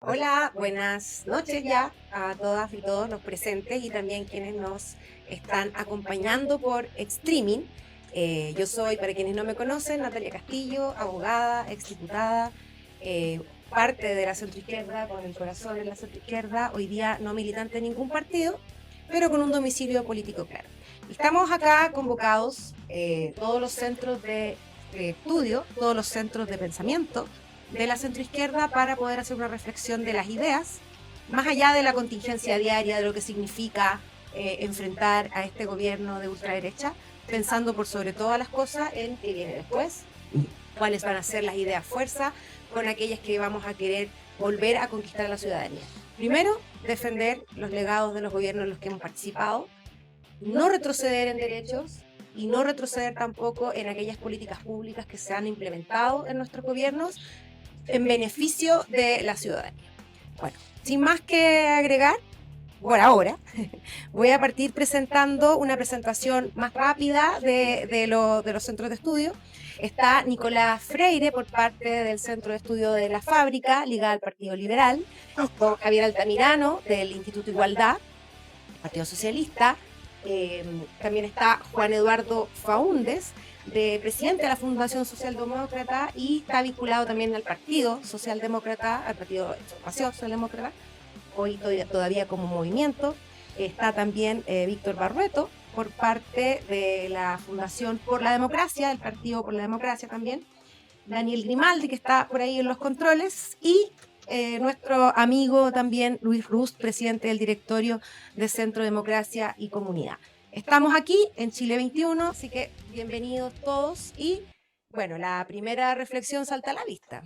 Hola, buenas noches ya a todas y todos los presentes y también quienes nos están acompañando por streaming. Yo soy, para quienes no me conocen, Natalia Castillo, abogada, exdiputada, parte de la centroizquierda, con el corazón en la centroizquierda, hoy día no militante en ningún partido, pero con un domicilio político claro. Estamos acá convocados todos los centros de estudio, todos los centros de pensamiento de la centroizquierda para poder hacer una reflexión de las ideas, más allá de la contingencia diaria, de lo que significa enfrentar a este gobierno de ultraderecha, pensando por sobre todas las cosas en qué viene después, cuáles van a ser las ideas fuerza con aquellas que vamos a querer volver a conquistar a la ciudadanía. Primero, defender los legados de los gobiernos en los que hemos participado, no retroceder en derechos y no retroceder tampoco en aquellas políticas públicas que se han implementado en nuestros gobiernos en beneficio de la ciudadanía. Bueno, sin más que agregar, por ahora, voy a partir presentando una presentación más rápida de los centros de estudio. Está Nicolás Freire por parte del Centro de Estudio de la Fábrica, ligada al Partido Liberal, con Javier Altamirano del Instituto Igualdad, Partido Socialista. También está Juan Eduardo Faúndes, presidente de la Fundación Socialdemócrata y está vinculado también al Partido Socialdemócrata, al Partido Espacio Socialdemócrata, hoy todavía como movimiento. Está también Víctor Barrueto por parte de la Fundación por la Democracia, el Partido por la Democracia también. Daniel Grimaldi, que está por ahí en los controles, y nuestro amigo también Luis Rust, presidente del directorio de Centro Democracia y Comunidad. Estamos aquí en Chile 21, así que bienvenidos todos y bueno, la primera reflexión salta a la vista.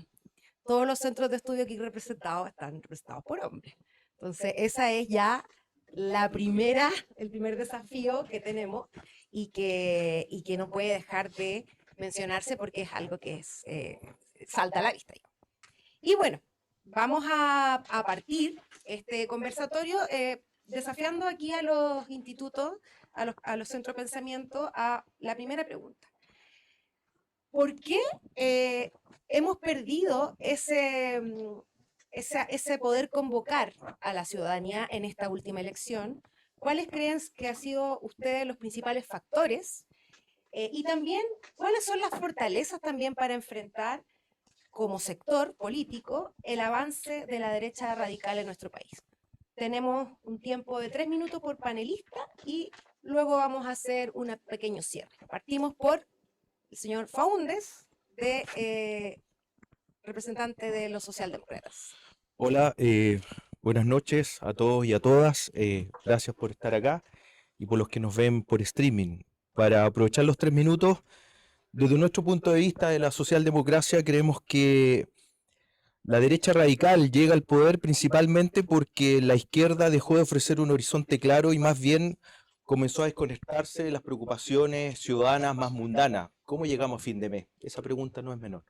Todos los centros de estudio aquí representados están representados por hombres. Entonces, esa es ya el primer desafío que tenemos y que no puede dejar de mencionarse porque es algo que salta a la vista. Y bueno, vamos a partir este conversatorio desafiando aquí a los institutos, a los centros de pensamiento, a la primera pregunta. ¿Por qué hemos perdido ese poder convocar a la ciudadanía en esta última elección? ¿Cuáles creen que han sido ustedes los principales factores? Y también, ¿cuáles son las fortalezas también para enfrentar como sector político el avance de la derecha radical en nuestro país? Tenemos un tiempo de 3 minutos por panelista y luego vamos a hacer un pequeño cierre. Partimos por el señor Faúndes, representante de los socialdemócratas. Hola, buenas noches a todos y a todas. Gracias por estar acá y por los que nos ven por streaming. Para aprovechar los 3 minutos, desde nuestro punto de vista de la socialdemocracia, creemos que la derecha radical llega al poder principalmente porque la izquierda dejó de ofrecer un horizonte claro y más bien comenzó a desconectarse de las preocupaciones ciudadanas más mundanas. ¿Cómo llegamos a fin de mes? Esa pregunta no es menor.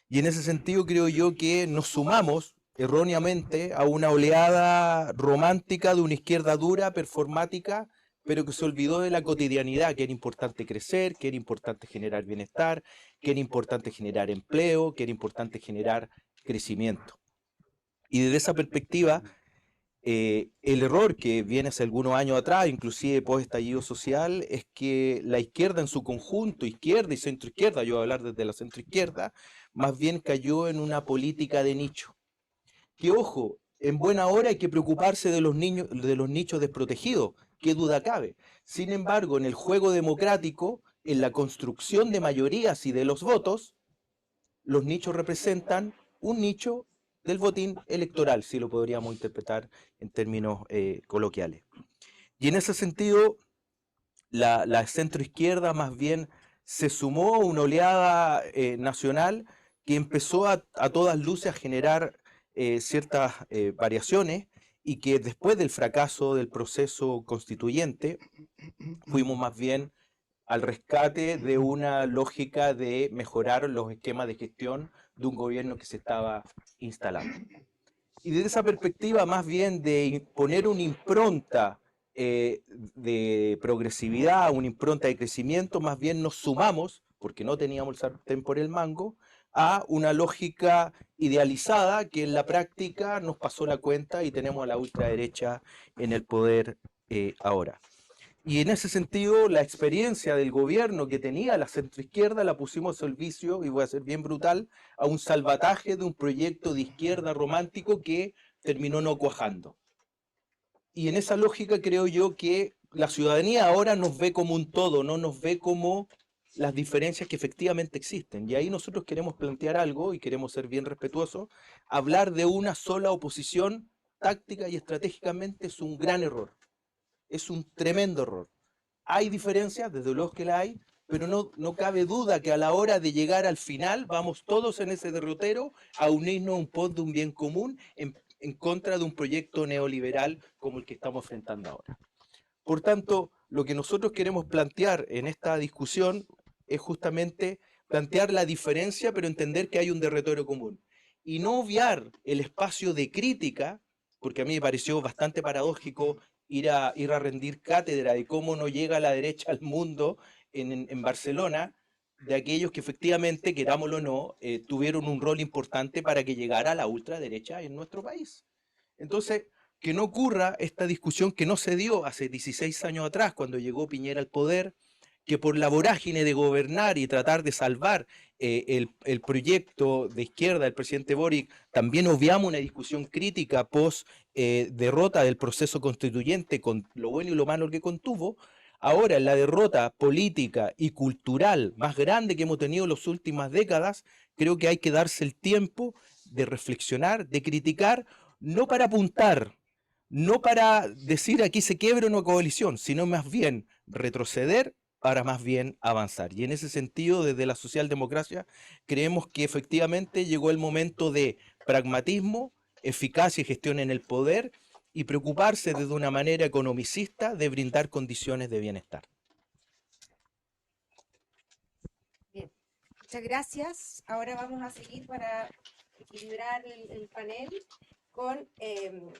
Y en ese sentido creo yo que nos sumamos erróneamente a una oleada romántica de una izquierda dura, performática, pero que se olvidó de la cotidianidad, que era importante crecer, que era importante generar bienestar, que era importante generar empleo, que era importante generar crecimiento. Y desde esa perspectiva, el error que viene hace algunos años atrás, inclusive post estallido social, es que la izquierda en su conjunto, izquierda y centroizquierda, yo voy a hablar desde la centroizquierda, más bien cayó en una política de nicho. Que ojo, en buena hora hay que preocuparse de los niños, de los nichos desprotegidos, qué duda cabe. Sin embargo, en el juego democrático, en la construcción de mayorías y de los votos, los nichos representan un nicho del votín electoral, si lo podríamos interpretar en términos coloquiales. Y en ese sentido, la centroizquierda más bien se sumó a una oleada nacional que empezó a todas luces a generar ciertas variaciones y que después del fracaso del proceso constituyente fuimos más bien al rescate de una lógica de mejorar los esquemas de gestión de un gobierno que se estaba instalando. Y desde esa perspectiva, más bien de poner una impronta de progresividad, una impronta de crecimiento, más bien nos sumamos, porque no teníamos el sartén por el mango, a una lógica idealizada que en la práctica nos pasó la cuenta y tenemos a la ultraderecha en el poder ahora. Y en ese sentido, la experiencia del gobierno que tenía la centroizquierda la pusimos al servicio, y voy a ser bien brutal, a un salvataje de un proyecto de izquierda romántico que terminó no cuajando. Y en esa lógica creo yo que la ciudadanía ahora nos ve como un todo, no nos ve como las diferencias que efectivamente existen. Y ahí nosotros queremos plantear algo y queremos ser bien respetuosos. Hablar de una sola oposición táctica y estratégicamente es un gran error. Es un tremendo error. Hay diferencias, desde luego que la hay, pero no cabe duda que a la hora de llegar al final vamos todos en ese derrotero a unirnos en pos de un bien común en contra de un proyecto neoliberal como el que estamos enfrentando ahora. Por tanto, lo que nosotros queremos plantear en esta discusión es justamente plantear la diferencia, pero entender que hay un derrotero común. Y no obviar el espacio de crítica, porque a mí me pareció bastante paradójico ir a rendir cátedra de cómo no llega la derecha al mundo en Barcelona, de aquellos que efectivamente, querámoslo o no, tuvieron un rol importante para que llegara la ultraderecha en nuestro país. Entonces, que no ocurra esta discusión que no se dio hace 16 años atrás, cuando llegó Piñera al poder, que por la vorágine de gobernar y tratar de salvar el proyecto de izquierda del presidente Boric, también obviamos una discusión crítica post derrota del proceso constituyente con lo bueno y lo malo que contuvo. Ahora, en la derrota política y cultural más grande que hemos tenido en las últimas décadas, creo que hay que darse el tiempo de reflexionar, de criticar, no para apuntar, no para decir aquí se quiebra una coalición, sino más bien retroceder para más bien avanzar. Y en ese sentido, desde la socialdemocracia, creemos que efectivamente llegó el momento de pragmatismo, eficacia y gestión en el poder y preocuparse desde una manera economicista de brindar condiciones de bienestar. Bien, muchas gracias. Ahora vamos a seguir para equilibrar el panel con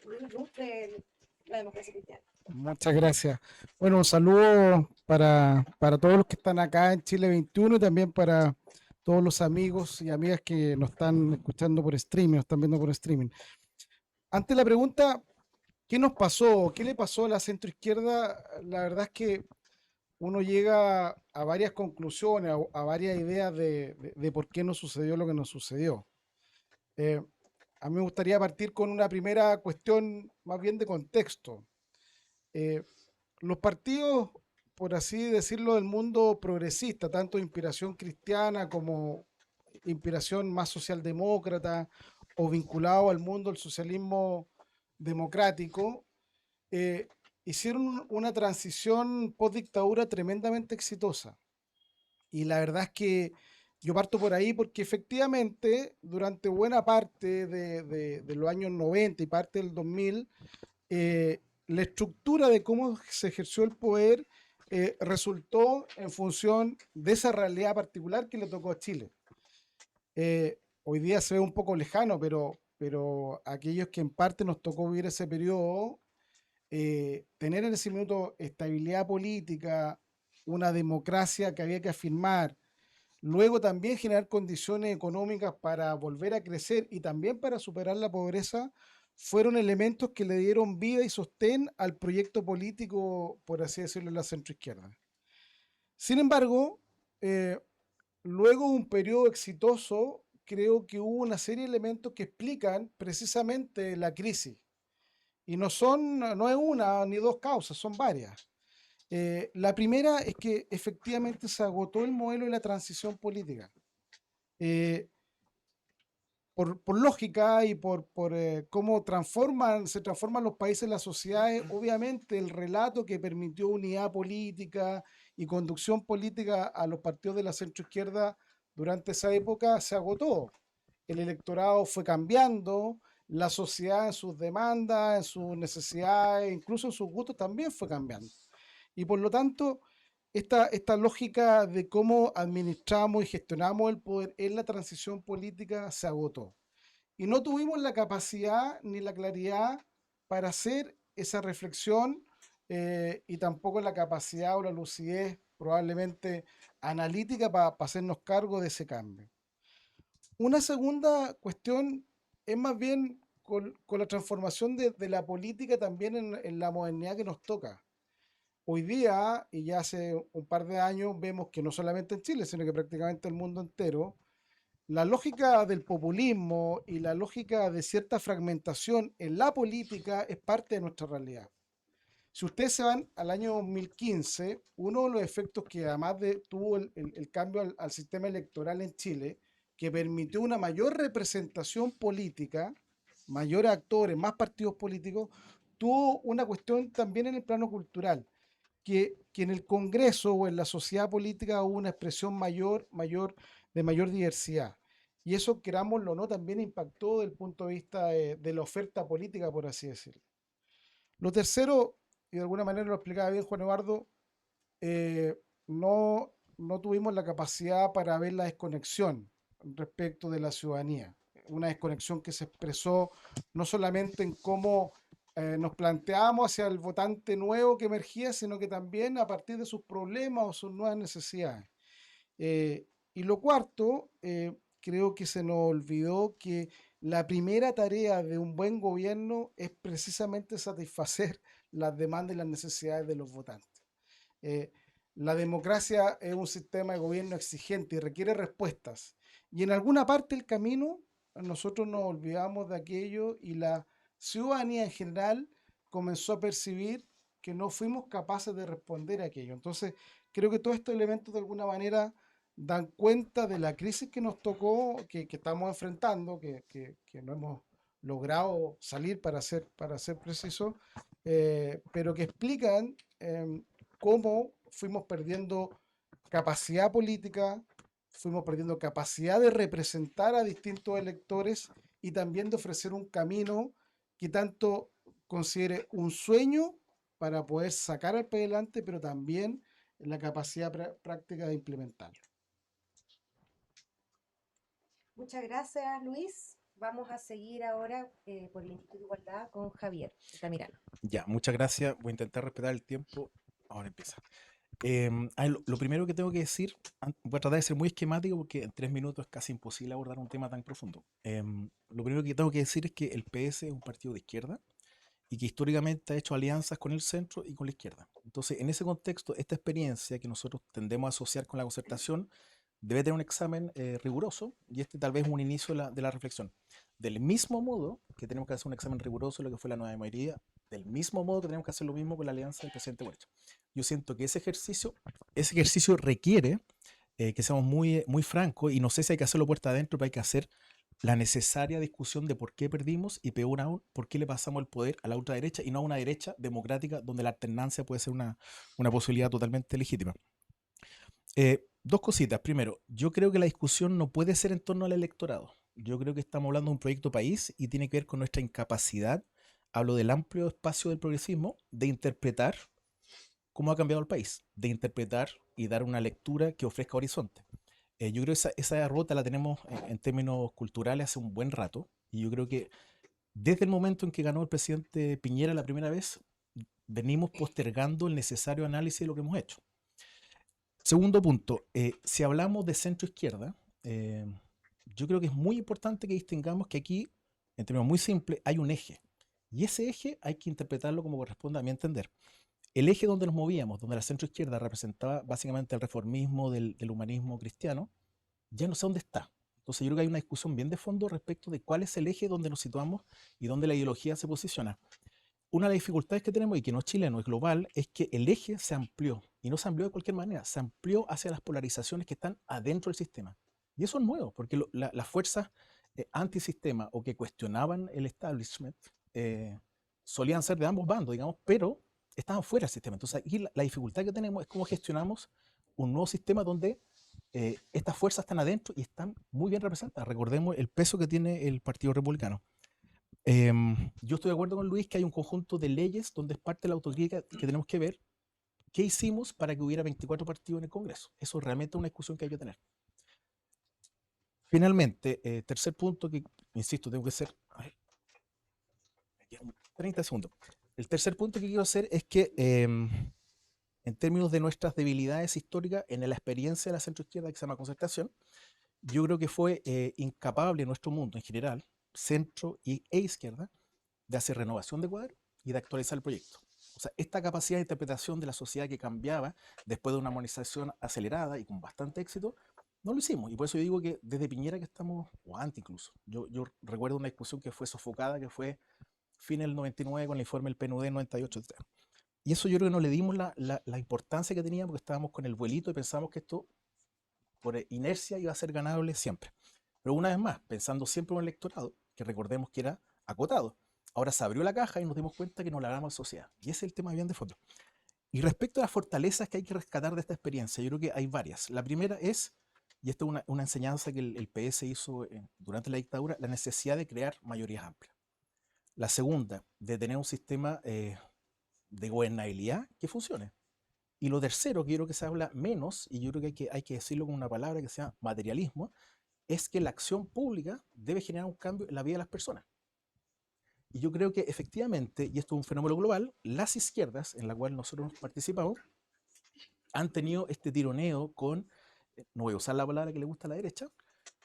Luis Ruz de la Democracia Cristiana. Muchas gracias. Bueno, un saludo para todos los que están acá en Chile 21 y también para todos los amigos y amigas que nos están escuchando por streaming, nos están viendo por streaming. Ante la pregunta, ¿qué nos pasó? ¿Qué le pasó a la centroizquierda? La verdad es que uno llega a varias conclusiones, a varias ideas de por qué nos sucedió lo que nos sucedió. Eh, a mí me gustaría partir con una primera cuestión más bien de contexto. Eh, los partidos, por así decirlo, del mundo progresista, tanto de inspiración cristiana como inspiración más socialdemócrata o vinculado al mundo del socialismo democrático, eh, hicieron una transición post dictadura tremendamente exitosa. Y la verdad es que yo parto por ahí porque efectivamente durante buena parte de los años 90 y parte del 2000, la estructura de cómo se ejerció el poder resultó en función de esa realidad particular que le tocó a Chile. Hoy día se ve un poco lejano, pero aquellos que en parte nos tocó vivir ese periodo, tener en ese minuto estabilidad política, una democracia que había que afirmar, luego también generar condiciones económicas para volver a crecer y también para superar la pobreza, fueron elementos que le dieron vida y sostén al proyecto político, por así decirlo, de la centroizquierda. Sin embargo, luego de un periodo exitoso, creo que hubo una serie de elementos que explican precisamente la crisis. Y no es una ni dos causas, son varias. La primera es que efectivamente se agotó el modelo de la transición política. Eh, por lógica y por cómo se transforman los países, las sociedades, obviamente el relato que permitió unidad política y conducción política a los partidos de la centroizquierda durante esa época se agotó. El electorado fue cambiando, la sociedad en sus demandas, en sus necesidades, incluso en sus gustos también fue cambiando. Y por lo tanto, esta lógica de cómo administramos y gestionamos el poder en la transición política se agotó. Y no tuvimos la capacidad ni la claridad para hacer esa reflexión y tampoco la capacidad o la lucidez probablemente analítica para hacernos cargo de ese cambio. una segunda cuestión es más bien con la transformación de la política también en la modernidad que nos toca. Hoy día, y ya hace un par de años, vemos que no solamente en Chile, sino que prácticamente el mundo entero, la lógica del populismo y la lógica de cierta fragmentación en la política es parte de nuestra realidad. Si ustedes se van al año 2015, uno de los efectos que además tuvo el cambio al sistema electoral en Chile, que permitió una mayor representación política, mayores actores, más partidos políticos, tuvo una cuestión también en el plano cultural, que en el Congreso o en la sociedad política hubo una expresión de mayor diversidad. Y eso, querámoslo o no, también impactó desde el punto de vista de la oferta política, por así decirlo. Lo tercero, y de alguna manera lo explicaba bien Juan Eduardo, no tuvimos la capacidad para ver la desconexión respecto de la ciudadanía. Una desconexión que se expresó no solamente en cómo nos planteábamos hacia el votante nuevo que emergía, sino que también a partir de sus problemas o sus nuevas necesidades. Y lo cuarto, creo que se nos olvidó que la primera tarea de un buen gobierno es precisamente satisfacer las demandas y las necesidades de los votantes. Eh, la democracia es un sistema de gobierno exigente y requiere respuestas. Y en alguna parte del camino nosotros nos olvidamos de aquello y la ciudadanía en general comenzó a percibir que no fuimos capaces de responder a aquello. Entonces, creo que todos estos elementos de alguna manera dan cuenta de la crisis que nos tocó, que estamos enfrentando, que no hemos logrado salir para ser preciso, pero que explican cómo fuimos perdiendo capacidad política, fuimos perdiendo capacidad de representar a distintos electores y también de ofrecer un camino que tanto considere un sueño para poder sacar al país adelante, pero también la capacidad práctica de implementarlo. Muchas gracias, Luis. Vamos a seguir ahora por el Instituto de Igualdad con Javier Tamirano. Ya, muchas gracias. Voy a intentar respetar el tiempo. Ahora empieza. Lo primero que tengo que decir, voy a tratar de ser muy esquemático porque en 3 minutos es casi imposible abordar un tema tan profundo. Lo primero que tengo que decir es que el PS es un partido de izquierda y que históricamente ha hecho alianzas con el centro y con la izquierda. Entonces, en ese contexto, esta experiencia que nosotros tendemos a asociar con la concertación debe tener un examen riguroso y este tal vez es un inicio de la reflexión. Del mismo modo que tenemos que hacer un examen riguroso de lo que fue la nueva mayoría, del mismo modo que tenemos que hacer lo mismo con la alianza del presidente Boric. Yo siento que ese ejercicio requiere que seamos muy francos y no sé si hay que hacerlo puerta adentro, pero hay que hacer la necesaria discusión de por qué perdimos y peor aún, por qué le pasamos el poder a la ultraderecha y no a una derecha democrática donde la alternancia puede ser una posibilidad totalmente legítima. Dos cositas. Primero, yo creo que la discusión no puede ser en torno al electorado. Yo creo que estamos hablando de un proyecto país y tiene que ver con nuestra incapacidad, hablo del amplio espacio del progresismo, de interpretar cómo ha cambiado el país, de interpretar y dar una lectura que ofrezca horizonte. Yo creo que esa ruta la tenemos en términos culturales hace un buen rato y yo creo que desde el momento en que ganó el presidente Piñera la primera vez, venimos postergando el necesario análisis de lo que hemos hecho. Segundo punto, si hablamos de centro-izquierda, yo creo que es muy importante que distingamos que aquí, en términos muy simples, hay un eje. Y ese eje hay que interpretarlo como corresponde a mi entender. El eje donde nos movíamos, donde la centro-izquierda representaba básicamente el reformismo del humanismo cristiano, ya no sé dónde está. Entonces yo creo que hay una discusión bien de fondo respecto de cuál es el eje donde nos situamos y donde la ideología se posiciona. Una de las dificultades que tenemos, y que no es chileno, es global, es que el eje se amplió. Y no se amplió de cualquier manera, se amplió hacia las polarizaciones que están adentro del sistema. Y eso es nuevo, porque las fuerzas antisistema o que cuestionaban el establishment solían ser de ambos bandos, digamos, pero estaban fuera del sistema. Entonces aquí la dificultad que tenemos es cómo gestionamos un nuevo sistema donde estas fuerzas están adentro y están muy bien representadas. Recordemos el peso que tiene el Partido Republicano. Yo estoy de acuerdo con Luis que hay un conjunto de leyes donde es parte de la autocrítica que tenemos que ver qué hicimos para que hubiera 24 partidos en el Congreso. Eso realmente es una discusión que hay que tener. Finalmente, tercer punto que, insisto, tengo que hacer... 30 segundos. El tercer punto que quiero hacer es que en términos de nuestras debilidades históricas en la experiencia de la centroizquierda que se llama concertación, Yo creo que fue incapable nuestro mundo en general, centro e izquierda, de hacer renovación de cuadro y de actualizar el proyecto. O sea, esta capacidad de interpretación de la sociedad que cambiaba después de una modernización acelerada y con bastante éxito, no lo hicimos. Y por eso yo digo que desde Piñera que estamos, o antes incluso, yo recuerdo una discusión que fue sofocada, que fue fin del 99 con el informe del PNUD 98, etc. Y eso yo creo que no le dimos la importancia que tenía porque estábamos con el vuelito y pensamos que esto por inercia iba a ser ganable siempre. Pero una vez más, pensando siempre en el electorado, que recordemos que era acotado, ahora se abrió la caja y nos dimos cuenta que no la hagamos sociedad. Y ese es el tema bien de fondo. Y respecto a las fortalezas que hay que rescatar de esta experiencia, yo creo que hay varias. La primera es, y esta es una enseñanza que el PS hizo durante la dictadura, la necesidad de crear mayorías amplias. La segunda, de tener un sistema de gobernabilidad que funcione. Y lo tercero, que yo creo que se habla menos, y yo creo que hay que decirlo con una palabra que sea materialismo, es que la acción pública debe generar un cambio en la vida de las personas. Y yo creo que efectivamente, y esto es un fenómeno global, las izquierdas, en la cual nosotros participamos, han tenido este tironeo con, no voy a usar la palabra que le gusta a la derecha,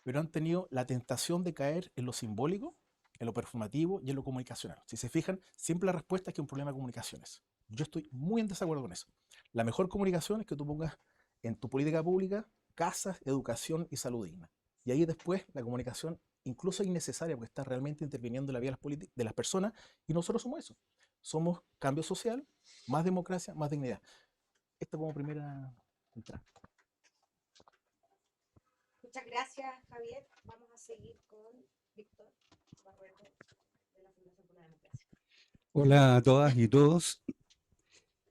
pero han tenido la tentación de caer en lo simbólico, en lo performativo y en lo comunicacional. Si se fijan, siempre la respuesta es que es un problema de comunicaciones. Yo estoy muy en desacuerdo con eso. La mejor comunicación es que tú pongas en tu política pública casas, educación y salud digna. Y ahí después la comunicación incluso es innecesaria porque está realmente interviniendo en la vida de las personas y nosotros somos eso. Somos cambio social, más democracia, más dignidad. Esta como primera entrada. Muchas gracias, Javier. Vamos a seguir con Víctor Barreto de la Fundación por la Democracia. Hola a todas y todos.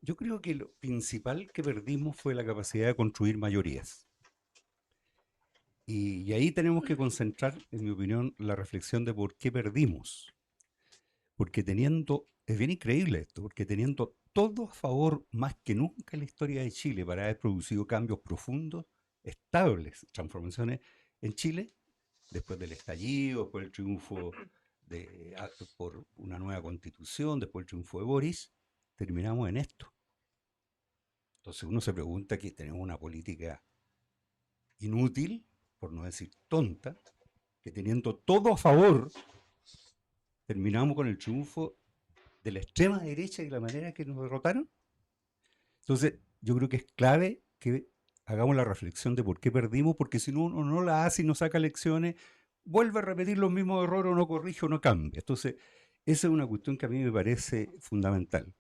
Yo creo que lo principal que perdimos fue la capacidad de construir mayorías. Y ahí tenemos que concentrar, en mi opinión, la reflexión de por qué perdimos. Porque es bien increíble esto, porque teniendo todo a favor más que nunca en la historia de Chile para haber producido cambios profundos, estables, transformaciones en Chile, después del estallido, después del triunfo por una nueva constitución, después del triunfo de Boris, terminamos en esto. Entonces uno se pregunta que tenemos una política inútil, por no decir tonta, que teniendo todo a favor, terminamos con el triunfo de la extrema derecha y la manera que nos derrotaron. Entonces yo creo que es clave que hagamos la reflexión de por qué perdimos, porque si no uno no la hace y no saca lecciones, vuelve a repetir los mismos errores o no corrige o no cambia. Entonces esa es una cuestión que a mí me parece fundamental.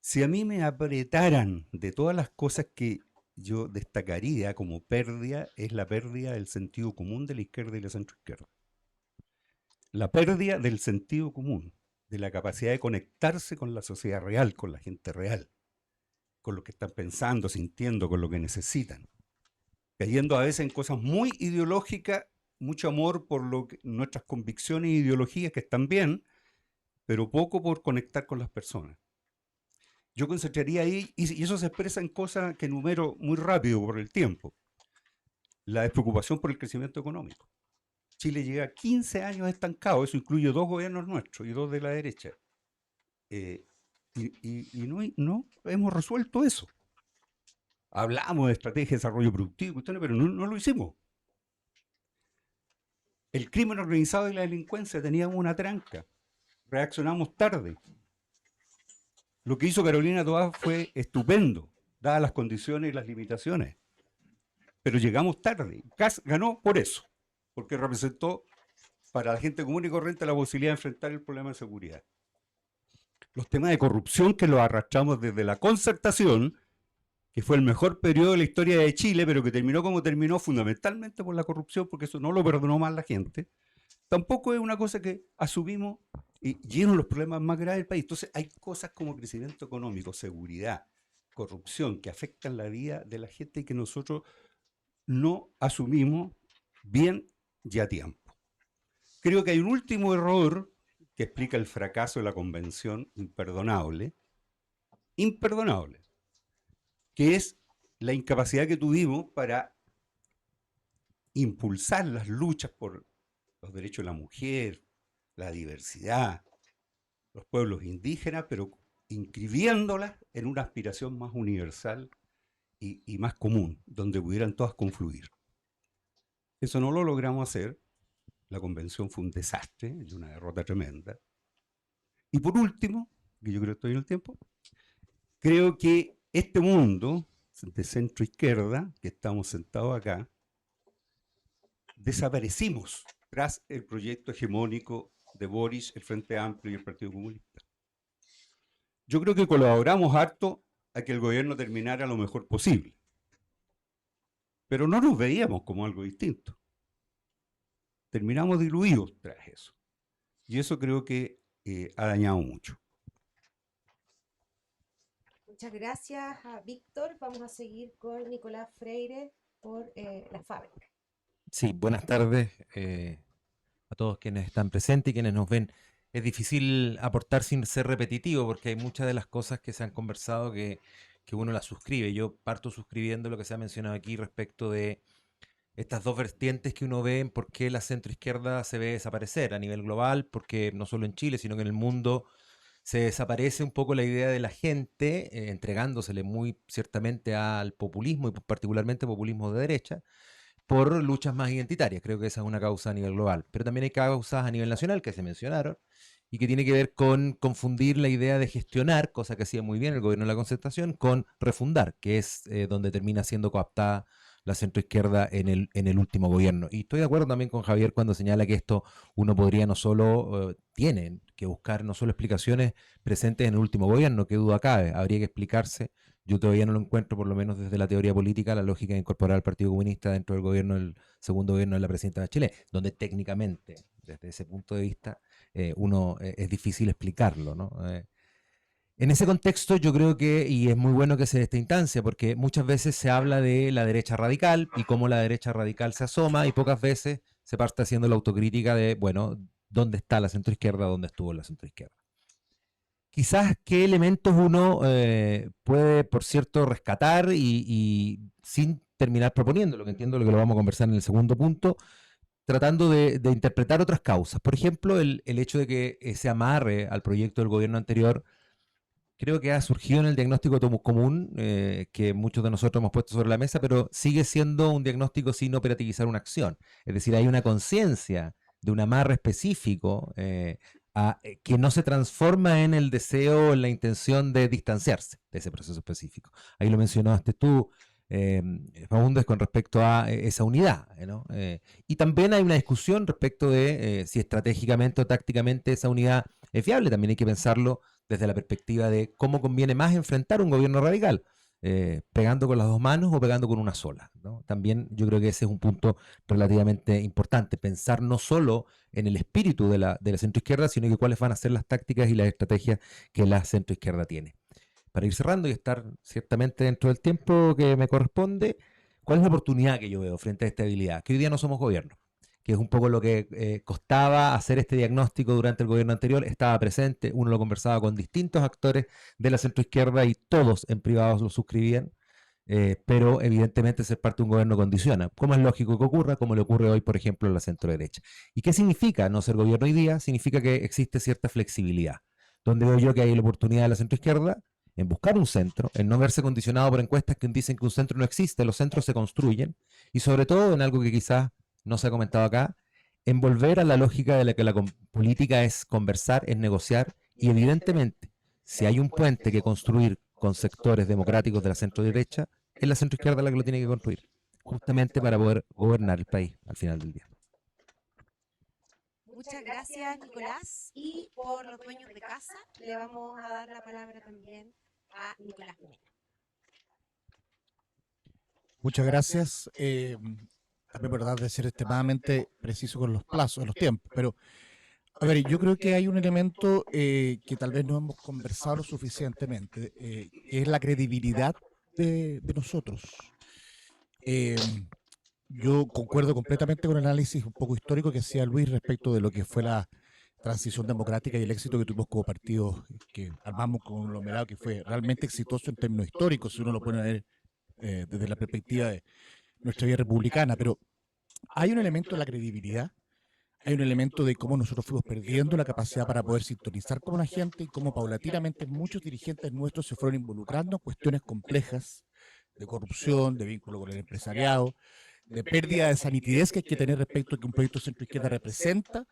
Si a mí me apretaran de todas las cosas que yo destacaría como pérdida, es la pérdida del sentido común de la izquierda y la centroizquierda. La pérdida del sentido común, de la capacidad de conectarse con la sociedad real, con la gente real, con lo que están pensando, sintiendo, con lo que necesitan. Cayendo a veces en cosas muy ideológicas, mucho amor por nuestras convicciones e ideologías que están bien, pero poco por conectar con las personas. Yo concentraría ahí, y eso se expresa en cosas que enumero muy rápido por el tiempo. La despreocupación por el crecimiento económico. Chile llega 15 años estancado, eso incluye 2 gobiernos nuestros y 2 de la derecha. Y no hemos resuelto eso. Hablamos de estrategia de desarrollo productivo, pero no lo hicimos. El crimen organizado y la delincuencia tenían una tranca. Reaccionamos tarde. Lo que hizo Carolina Toá fue estupendo, dadas las condiciones y las limitaciones. Pero llegamos tarde. CAS ganó por eso, porque representó para la gente común y corriente la posibilidad de enfrentar el problema de seguridad. Los temas de corrupción que los arrastramos desde la concertación, que fue el mejor periodo de la historia de Chile, pero que terminó como terminó fundamentalmente por la corrupción, porque eso no lo perdonó más la gente, tampoco es una cosa que asumimos y llenan los problemas más graves del país. Entonces hay cosas como crecimiento económico, seguridad, corrupción, que afectan la vida de la gente y que nosotros no asumimos bien y a tiempo. Creo que hay un último error que explica el fracaso de la convención, imperdonable, que es la incapacidad que tuvimos para impulsar las luchas por los derechos de la mujer, la diversidad, los pueblos indígenas, pero inscribiéndolas en una aspiración más universal y más común, donde pudieran todas confluir. Eso no lo logramos hacer. La convención fue un desastre y una derrota tremenda. Y por último, que yo creo que estoy en el tiempo, creo que este mundo de centro izquierda, que estamos sentados acá, desaparecimos tras el proyecto hegemónico de Boris, el Frente Amplio y el Partido Comunista. Yo creo que colaboramos harto a que el gobierno terminara lo mejor posible, pero no nos veíamos como algo distinto. Terminamos diluidos tras eso. Y eso creo que ha dañado mucho. Muchas gracias a Víctor. Vamos a seguir con Nicolás Freire por la fábrica. Sí, buenas tardes a todos quienes están presentes y quienes nos ven. Es difícil aportar sin ser repetitivo porque hay muchas de las cosas que se han conversado que uno las suscribe. Yo parto suscribiendo lo que se ha mencionado aquí respecto de estas dos vertientes que uno ve en por qué la centroizquierda se ve desaparecer a nivel global, porque no solo en Chile, sino que en el mundo se desaparece un poco la idea de la gente, entregándosele muy ciertamente al populismo y particularmente populismo de derecha, por luchas más identitarias. Creo que esa es una causa a nivel global. Pero también hay causas a nivel nacional que se mencionaron y que tiene que ver con confundir la idea de gestionar, cosa que hacía muy bien el gobierno de la Concertación, con refundar, que es donde termina siendo cooptada la centroizquierda en el último gobierno. Y estoy de acuerdo también con Javier cuando señala que esto uno podría no solo, tiene que buscar no solo explicaciones presentes en el último gobierno, que duda cabe, habría que explicarse. Yo todavía no lo encuentro, por lo menos desde la teoría política, la lógica de incorporar al Partido Comunista dentro del gobierno, del segundo gobierno de la presidenta Bachelet, donde técnicamente, desde ese punto de vista, es difícil explicarlo, ¿no? En ese contexto yo creo que, y es muy bueno que se dé esta instancia, porque muchas veces se habla de la derecha radical y cómo la derecha radical se asoma y pocas veces se parte haciendo la autocrítica de, bueno, ¿dónde está la centroizquierda? ¿Dónde estuvo la centroizquierda? Quizás qué elementos uno puede, por cierto, rescatar y sin terminar proponiendo, lo que entiendo lo que lo vamos a conversar en el segundo punto, tratando de interpretar otras causas. Por ejemplo, el hecho de que se amarre al proyecto del gobierno anterior, creo que ha surgido en el diagnóstico común que muchos de nosotros hemos puesto sobre la mesa, pero sigue siendo un diagnóstico sin operativizar una acción. Es decir, hay una conciencia de un amarre específico que no se transforma en el deseo, en la intención de distanciarse de ese proceso específico. Ahí lo mencionaste tú, Faúndez, con respecto a esa unidad, ¿no? Y también hay una discusión respecto de si estratégicamente o tácticamente esa unidad es viable. También hay que pensarlo desde la perspectiva de cómo conviene más enfrentar un gobierno radical, pegando con las dos manos o pegando con una sola, ¿no? También yo creo que ese es un punto relativamente importante, pensar no solo en el espíritu de la centroizquierda, sino que cuáles van a ser las tácticas y las estrategias que la centroizquierda tiene. Para ir cerrando y estar ciertamente dentro del tiempo que me corresponde, ¿cuál es la oportunidad que yo veo frente a esta debilidad? Que hoy día no somos gobierno, que es un poco lo que costaba hacer este diagnóstico durante el gobierno anterior, estaba presente, uno lo conversaba con distintos actores de la centroizquierda y todos en privado lo suscribían, pero evidentemente ser parte de un gobierno condiciona. ¿Cómo es lógico que ocurra? Como le ocurre hoy, por ejemplo, a la centroderecha. ¿Y qué significa no ser gobierno hoy día? Significa que existe cierta flexibilidad, donde veo yo que hay la oportunidad de la centroizquierda en buscar un centro, en no verse condicionado por encuestas que dicen que un centro no existe, los centros se construyen, y sobre todo en algo que quizás no se ha comentado acá, en volver a la lógica de la que la política es conversar, es negociar, y evidentemente, si hay un puente que construir con sectores democráticos de la centro derecha, es la centro izquierda la que lo tiene que construir, justamente para poder gobernar el país al final del día. Muchas gracias, Nicolás. Y por los dueños de casa, le vamos a dar la palabra también a Nicolás Pineda. Muchas gracias. También por tratar de ser extremadamente preciso con los plazos, los tiempos. Pero, a ver, yo creo que hay un elemento que tal vez no hemos conversado lo suficientemente, que es la credibilidad de nosotros. Yo concuerdo completamente con el análisis un poco histórico que hacía Luis respecto de lo que fue la transición democrática y el éxito que tuvimos como partido que armamos con un conglomerado que fue realmente exitoso en términos históricos, si uno lo pone a ver desde la perspectiva de nuestra vida republicana. Pero hay un elemento de la credibilidad, hay un elemento de cómo nosotros fuimos perdiendo la capacidad para poder sintonizar con la gente y cómo paulatinamente muchos dirigentes nuestros se fueron involucrando en cuestiones complejas de corrupción, de vínculo con el empresariado, de pérdida de esa nitidez que hay que tener respecto a que un proyecto centro-izquierda representa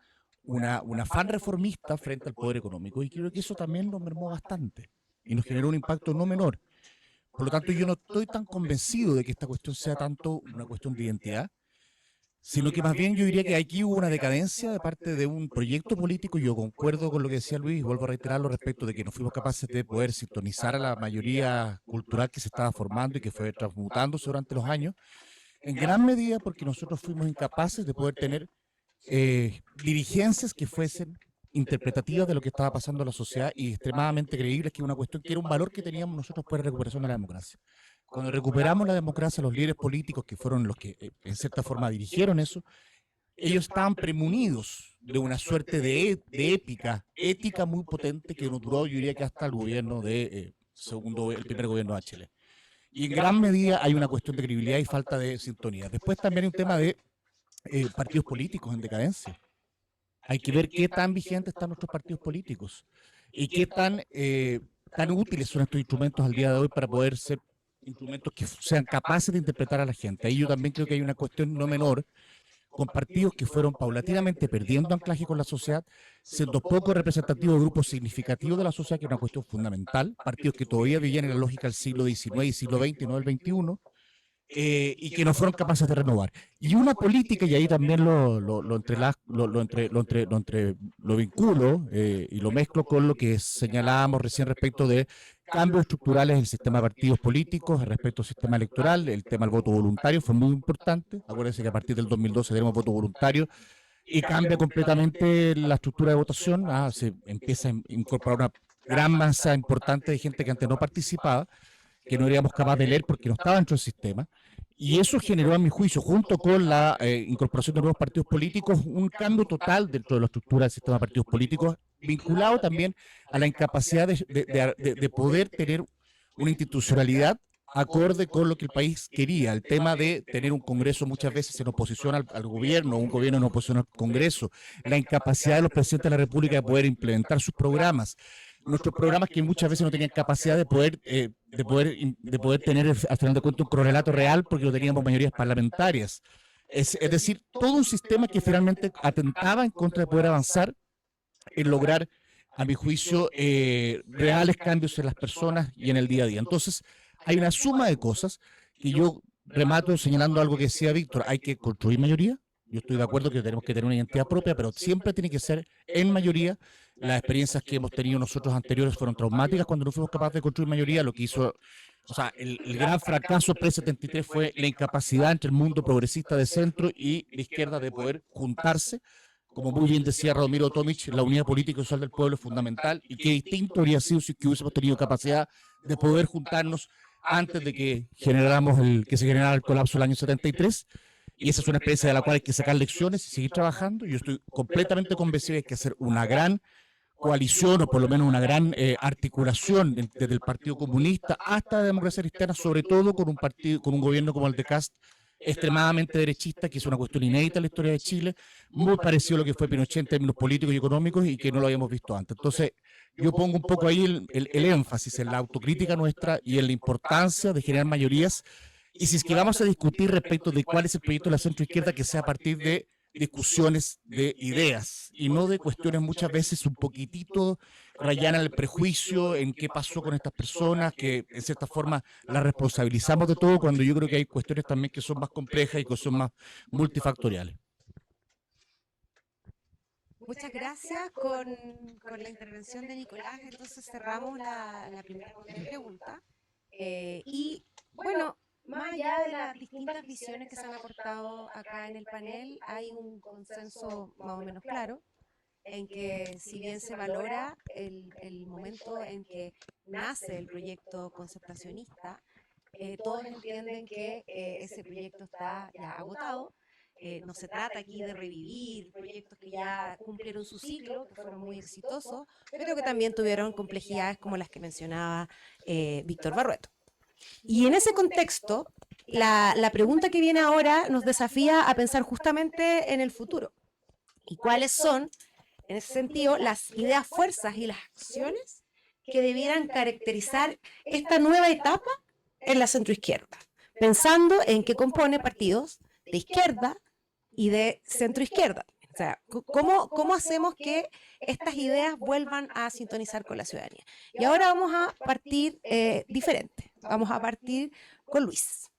un afán reformista frente al poder económico. Y creo que eso también nos mermó bastante y nos generó un impacto no menor. Por lo tanto, yo no estoy tan convencido de que esta cuestión sea tanto una cuestión de identidad, sino que más bien yo diría que aquí hubo una decadencia de parte de un proyecto político. Yo concuerdo con lo que decía Luis y vuelvo a reiterarlo respecto de que no fuimos capaces de poder sintonizar a la mayoría cultural que se estaba formando y que fue transmutándose durante los años, en gran medida porque nosotros fuimos incapaces de poder tener dirigencias que fuesen interpretativas de lo que estaba pasando en la sociedad y extremadamente creíbles, que es una cuestión que era un valor que teníamos nosotros por la recuperación de la democracia. Cuando recuperamos la democracia, los líderes políticos que fueron los que en cierta forma dirigieron eso, ellos estaban premunidos de una suerte de ética muy potente que no duró, yo diría que hasta el gobierno de el primer gobierno de Bachelet. Y en gran medida hay una cuestión de credibilidad y falta de sintonía. Después también hay un tema de partidos políticos en decadencia. Hay que ver qué tan vigentes están nuestros partidos políticos y qué tan útiles son estos instrumentos al día de hoy para poder ser instrumentos que sean capaces de interpretar a la gente. Ahí yo también creo que hay una cuestión no menor con partidos que fueron paulatinamente perdiendo anclaje con la sociedad, siendo poco representativos de grupos significativos de la sociedad, que es una cuestión fundamental, partidos que todavía vivían en la lógica del siglo XIX y siglo XX y no del XXI, y que no fueron capaces de renovar. Y una política, y ahí también lo vinculo y lo mezclo con lo que señalábamos recién respecto de cambios estructurales en el sistema de partidos políticos, respecto al sistema electoral. El tema del voto voluntario fue muy importante. Acuérdense que a partir del 2012 tenemos voto voluntario y cambia completamente la estructura de votación. Se empieza a incorporar una gran masa importante de gente que antes no participaba, que no éramos capaces de leer porque no estaba dentro del sistema. Y eso generó, a mi juicio, junto con la incorporación de nuevos partidos políticos, un cambio total dentro de la estructura del sistema de partidos políticos, vinculado también a la incapacidad de poder tener una institucionalidad acorde con lo que el país quería. El tema de tener un Congreso muchas veces en oposición al gobierno, un gobierno en oposición al Congreso, la incapacidad de los presidentes de la República de poder implementar sus programas, nuestros programas que muchas veces no tenían capacidad de poder tener al final de cuentas un correlato real porque no teníamos mayorías parlamentarias. Es decir, todo un sistema que finalmente atentaba en contra de poder avanzar en lograr, a mi juicio, reales cambios en las personas y en el día a día. Entonces, hay una suma de cosas que yo remato señalando algo que decía Víctor: hay que construir mayoría. Yo estoy de acuerdo que tenemos que tener una identidad propia, pero siempre tiene que ser en mayoría. Las experiencias que hemos tenido nosotros anteriores fueron traumáticas cuando no fuimos capaces de construir mayoría. Lo que hizo, el gran fracaso pre-73 fue la incapacidad entre el mundo progresista de centro y de izquierda de poder juntarse. Como muy bien decía Radomiro Tomic, la unidad política y social del pueblo es fundamental, y qué distinto habría sido si hubiésemos tenido capacidad de poder juntarnos antes de que se generara el colapso del año 73. Y esa es una experiencia de la cual hay que sacar lecciones y seguir trabajando. Yo estoy completamente convencido de que hay que hacer una gran coalición, o por lo menos una gran articulación desde el Partido Comunista hasta la democracia cristiana, sobre todo con un gobierno como el de Kast, extremadamente derechista, que es una cuestión inédita en la historia de Chile, muy parecido a lo que fue Pinochet en términos políticos y económicos, y que no lo habíamos visto antes. Entonces, yo pongo un poco ahí el énfasis en la autocrítica nuestra y en la importancia de generar mayorías. Y si es que vamos a discutir respecto de cuál es el proyecto de la centroizquierda, que sea a partir de discusiones de ideas y no de cuestiones muchas veces un poquitito rayanas el prejuicio en qué pasó con estas personas, que en cierta forma las responsabilizamos de todo, cuando yo creo que hay cuestiones también que son más complejas y que son más multifactoriales. Muchas gracias. Con la intervención de Nicolás, entonces cerramos la primera ronda de preguntas. Y bueno, más allá de las distintas visiones que se han aportado acá en el panel, hay un consenso más o menos claro en que, si bien se valora el momento en que nace el proyecto concertacionista, todos entienden que ese proyecto está ya agotado. No se trata aquí de revivir proyectos que ya cumplieron su ciclo, que fueron muy exitosos, pero que también tuvieron complejidades como las que mencionaba Víctor Barrueto. Y en ese contexto, la pregunta que viene ahora nos desafía a pensar justamente en el futuro. ¿Y cuáles son, en ese sentido, las ideas, fuerzas y las acciones que debieran caracterizar esta nueva etapa en la centroizquierda? Pensando en que compone partidos de izquierda y de centro izquierda. O sea, ¿cómo hacemos que estas ideas vuelvan a sintonizar con la ciudadanía? Y ahora vamos a partir diferente. Vamos a partir con Luis.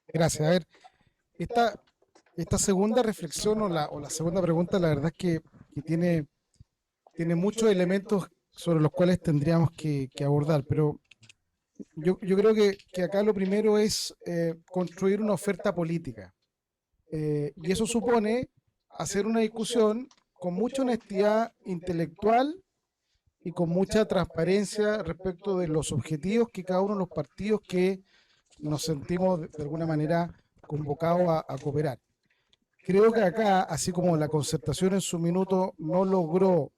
Gracias. A ver, esta segunda reflexión o la segunda pregunta, la verdad es que tiene muchos elementos sobre los cuales tendríamos que abordar, pero yo creo que acá lo primero es construir una oferta política. Y eso supone hacer una discusión con mucha honestidad intelectual y con mucha transparencia respecto de los objetivos que cada uno de los partidos que nos sentimos de alguna manera convocados a cooperar. Creo que acá, así como la concertación en su minuto no logró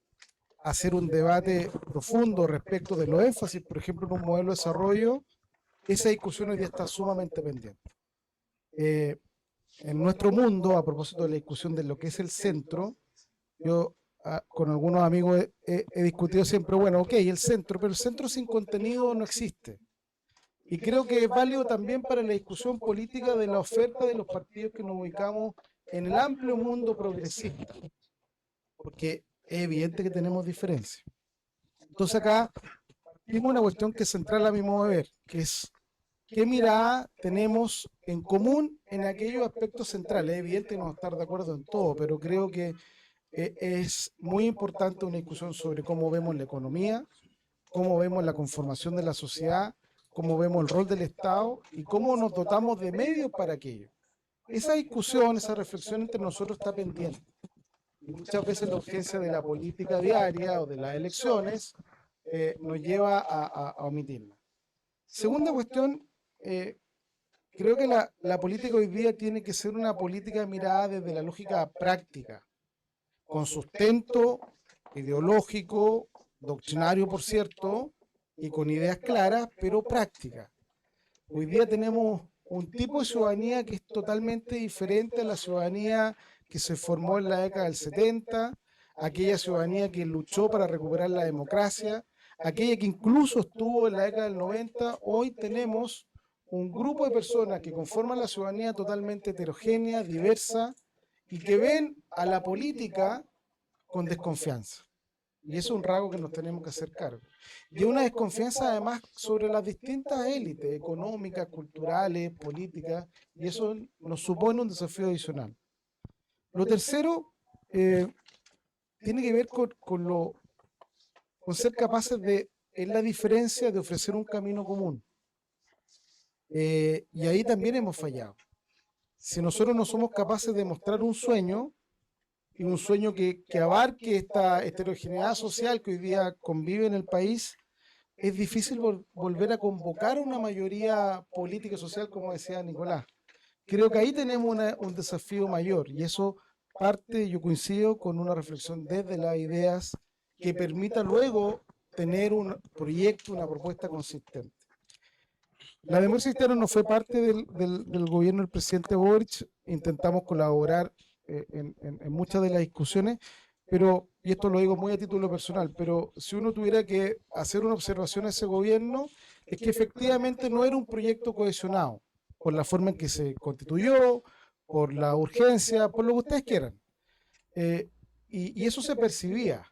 hacer un debate profundo respecto de los énfasis, por ejemplo, en un modelo de desarrollo, esa discusión hoy día está sumamente pendiente. En nuestro mundo, a propósito de la discusión de lo que es el centro, yo con algunos amigos he discutido siempre, bueno, ok, el centro, pero el centro sin contenido no existe. Y creo que es válido también para la discusión política de la oferta de los partidos que nos ubicamos en el amplio mundo progresista, porque es evidente que tenemos diferencias. Entonces acá tenemos una cuestión que es central a mi modo de ver, que es qué mirada tenemos en común en aquellos aspectos centrales. Es evidente que no vamos a estar de acuerdo en todo, pero creo que es muy importante una discusión sobre cómo vemos la economía, cómo vemos la conformación de la sociedad, cómo vemos el rol del Estado y cómo nos dotamos de medios para aquello. Esa discusión, esa reflexión entre nosotros está pendiente. Y muchas veces la urgencia de la política diaria o de las elecciones nos lleva a omitirla. Segunda cuestión, creo que la política hoy día tiene que ser una política mirada desde la lógica práctica, con sustento ideológico, doctrinario, por cierto, y con ideas claras, pero prácticas. Hoy día tenemos un tipo de ciudadanía que es totalmente diferente a la ciudadanía que se formó en la década del 70, aquella ciudadanía que luchó para recuperar la democracia, aquella que incluso estuvo en la década del 90. Hoy tenemos un grupo de personas que conforman la ciudadanía totalmente heterogénea, diversa, y que ven a la política con desconfianza. Y eso es un rasgo que nos tenemos que hacer cargo. Y una desconfianza además sobre las distintas élites económicas, culturales, políticas, y eso nos supone un desafío adicional. Lo tercero tiene que ver con ser capaces de, es la diferencia de ofrecer un camino común. Y ahí también hemos fallado. Si nosotros no somos capaces de mostrar un sueño, y un sueño que abarque esta heterogeneidad social que hoy día convive en el país, es difícil volver a convocar una mayoría política y social, como decía Nicolás. Creo que ahí tenemos un desafío mayor, y eso parte, yo coincido, con una reflexión desde las ideas que permita luego tener un proyecto, una propuesta consistente. La democracia cristiana no fue parte del gobierno del presidente Boric. Intentamos colaborar en muchas de las discusiones, pero, y esto lo digo muy a título personal, pero si uno tuviera que hacer una observación a ese gobierno, es que efectivamente no era un proyecto cohesionado, por la forma en que se constituyó, por la urgencia, por lo que ustedes quieran. Y eso se percibía.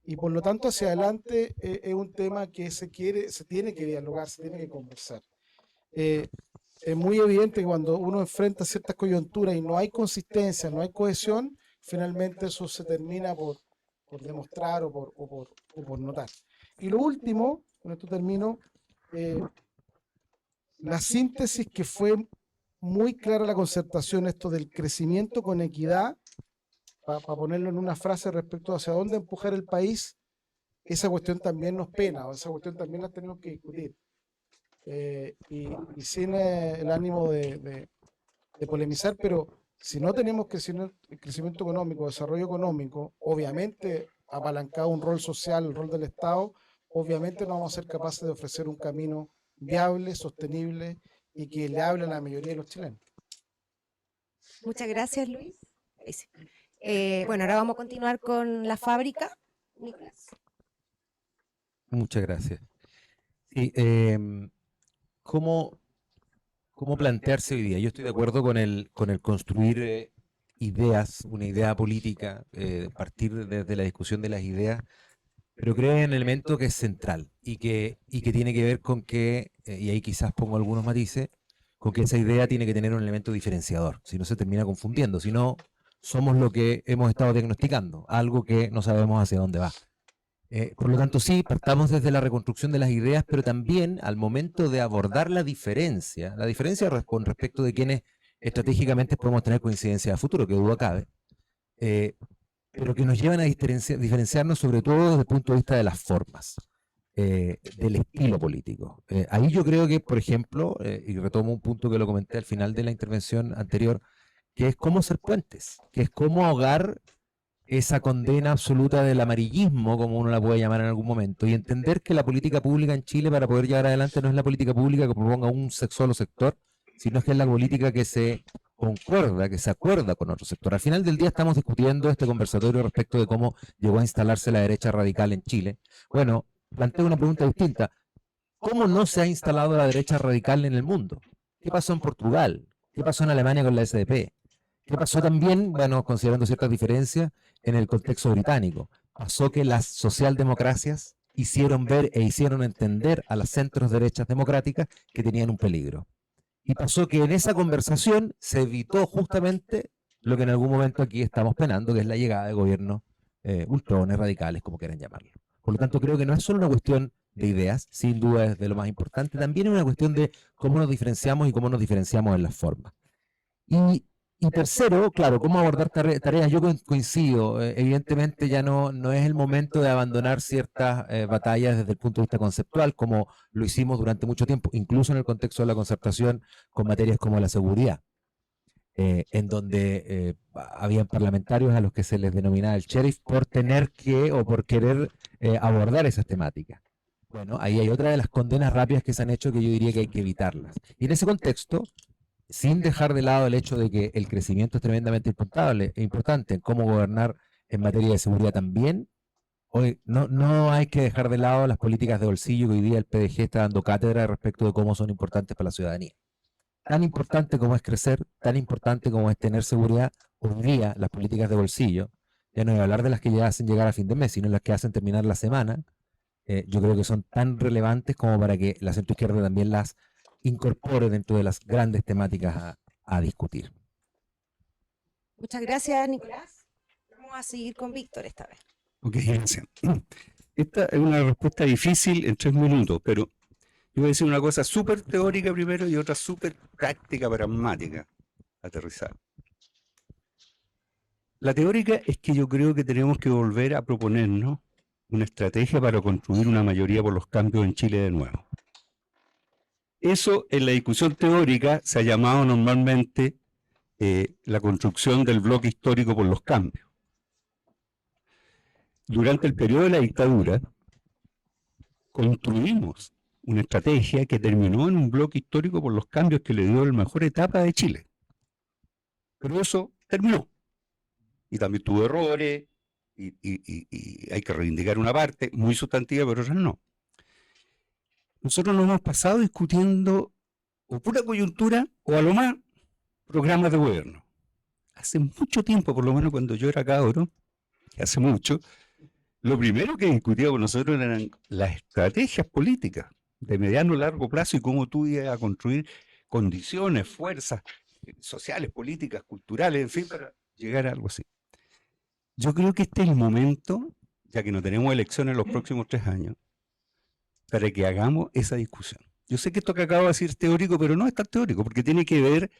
Y por lo tanto, hacia adelante es un tema que se tiene que dialogar, se tiene que conversar. Es muy evidente que cuando uno enfrenta ciertas coyunturas y no hay consistencia, no hay cohesión, finalmente eso se termina por demostrar o por notar. Y lo último, con esto termino, la síntesis que fue muy clara la concertación, esto del crecimiento con equidad, para ponerlo en una frase respecto a hacia dónde empujar el país, esa cuestión también nos pena, o esa cuestión también la tenemos que discutir. Y sin el ánimo de polemizar, pero si no tenemos crecimiento económico, desarrollo económico, obviamente apalancado un rol social, el rol del Estado, obviamente no vamos a ser capaces de ofrecer un camino viable, sostenible y que le hable a la mayoría de los chilenos. Muchas gracias, Luis. Bueno, ahora vamos a continuar con la fábrica. Nicolás. Muchas gracias. Sí, cómo plantearse hoy día. Yo estoy de acuerdo con el construir ideas, una idea política, partir desde la discusión de las ideas, pero creo en un elemento que es central y que tiene que ver con que, y ahí quizás pongo algunos matices, con que esa idea tiene que tener un elemento diferenciador, si no se termina confundiendo, si no somos lo que hemos estado diagnosticando, algo que no sabemos hacia dónde va. Por lo tanto, sí, partamos desde la reconstrucción de las ideas, pero también al momento de abordar la diferencia con respecto de quienes estratégicamente podemos tener coincidencia a futuro, que duda cabe, pero que nos llevan a diferenciarnos sobre todo desde el punto de vista de las formas, del estilo político. Ahí yo creo que, por ejemplo, y retomo un punto que lo comenté al final de la intervención anterior, que es cómo ser puentes, que es cómo ahogar esa condena absoluta del amarillismo, como uno la puede llamar en algún momento, y entender que la política pública en Chile para poder llevar adelante no es la política pública que proponga un solo sector, sino que es la política que se concuerda, que se acuerda con otro sector. Al final del día estamos discutiendo este conversatorio respecto de cómo llegó a instalarse la derecha radical en Chile. Bueno, planteo una pregunta distinta. ¿Cómo no se ha instalado la derecha radical en el mundo? ¿Qué pasó en Portugal? ¿Qué pasó en Alemania con la SDP? ¿Qué pasó también, bueno, considerando ciertas diferencias, en el contexto británico? Pasó que las socialdemocracias hicieron ver e hicieron entender a las centros derechas democráticas que tenían un peligro. Y pasó que en esa conversación se evitó justamente lo que en algún momento aquí estamos penando, que es la llegada de gobiernos ultrones, radicales, como quieran llamarlo. Por lo tanto, creo que no es solo una cuestión de ideas, sin duda es de lo más importante, también es una cuestión de cómo nos diferenciamos y cómo nos diferenciamos en las formas. Y tercero, claro, cómo abordar tareas. Yo coincido, evidentemente ya no es el momento de abandonar ciertas batallas desde el punto de vista conceptual, como lo hicimos durante mucho tiempo, incluso en el contexto de la concertación con materias como la seguridad, en donde habían parlamentarios a los que se les denominaba el sheriff por tener que o por querer abordar esas temáticas. Bueno, ahí hay otra de las condenas rápidas que se han hecho que yo diría que hay que evitarlas. Y en ese contexto, sin dejar de lado el hecho de que el crecimiento es tremendamente importante en cómo gobernar en materia de seguridad también, hoy no hay que dejar de lado las políticas de bolsillo que hoy día el PDG está dando cátedra respecto de cómo son importantes para la ciudadanía. Tan importante como es crecer, tan importante como es tener seguridad, hoy día las políticas de bolsillo, ya no voy a hablar de las que ya hacen llegar a fin de mes, sino las que hacen terminar la semana, yo creo que son tan relevantes como para que la centroizquierda también las incorpore dentro de las grandes temáticas a discutir. Muchas gracias, Nicolás. Vamos a seguir con Víctor esta vez. Ok, gracias. Esta es una respuesta difícil en 3 minutos, pero yo voy a decir una cosa súper teórica primero y otra súper práctica, pragmática, aterrizada. La teórica es que yo creo que tenemos que volver a proponernos una estrategia para construir una mayoría por los cambios en Chile de nuevo. Eso en la discusión teórica se ha llamado normalmente la construcción del bloque histórico por los cambios. Durante el periodo de la dictadura, construimos una estrategia que terminó en un bloque histórico por los cambios que le dio la mejor etapa de Chile. Pero eso terminó. Y también tuvo errores, y hay que reivindicar una parte muy sustantiva, pero otras no. Nosotros nos hemos pasado discutiendo o pura coyuntura o a lo más programas de gobierno. Hace mucho tiempo, por lo menos cuando yo era cabro, hace mucho, lo primero que discutíamos nosotros eran las estrategias políticas de mediano y largo plazo y cómo tú ibas a construir condiciones, fuerzas sociales, políticas, culturales, en fin, para llegar a algo así. Yo creo que este es el momento, ya que no tenemos elecciones en los próximos 3 años, para que hagamos esa discusión. Yo sé que esto que acabo de decir es teórico, pero no es tan teórico, porque tiene que ver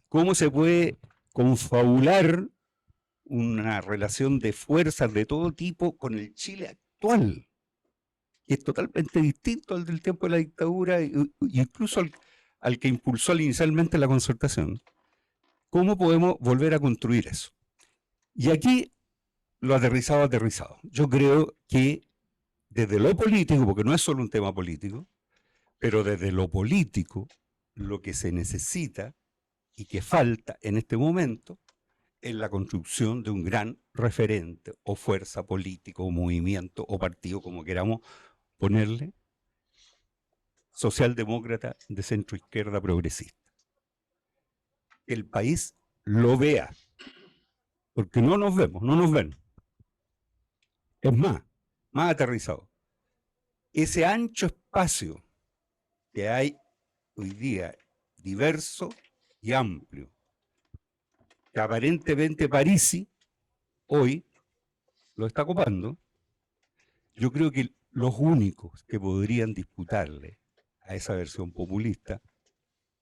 cómo se puede confabular una relación de fuerzas de todo tipo con el Chile actual, que es totalmente distinto al del tiempo de la dictadura e incluso al que impulsó inicialmente la concertación. ¿Cómo podemos volver a construir eso? Y aquí lo aterrizado. Yo creo que desde lo político, porque no es solo un tema político, pero desde lo político, lo que se necesita y que falta en este momento es la construcción de un gran referente o fuerza política o movimiento o partido, como queramos ponerle, socialdemócrata de centro izquierda progresista. Que el país lo vea, porque no nos vemos, no nos ven. Es más aterrizado. Ese ancho espacio que hay hoy día, diverso y amplio, que aparentemente Parisi hoy lo está ocupando, yo creo que los únicos que podrían disputarle a esa versión populista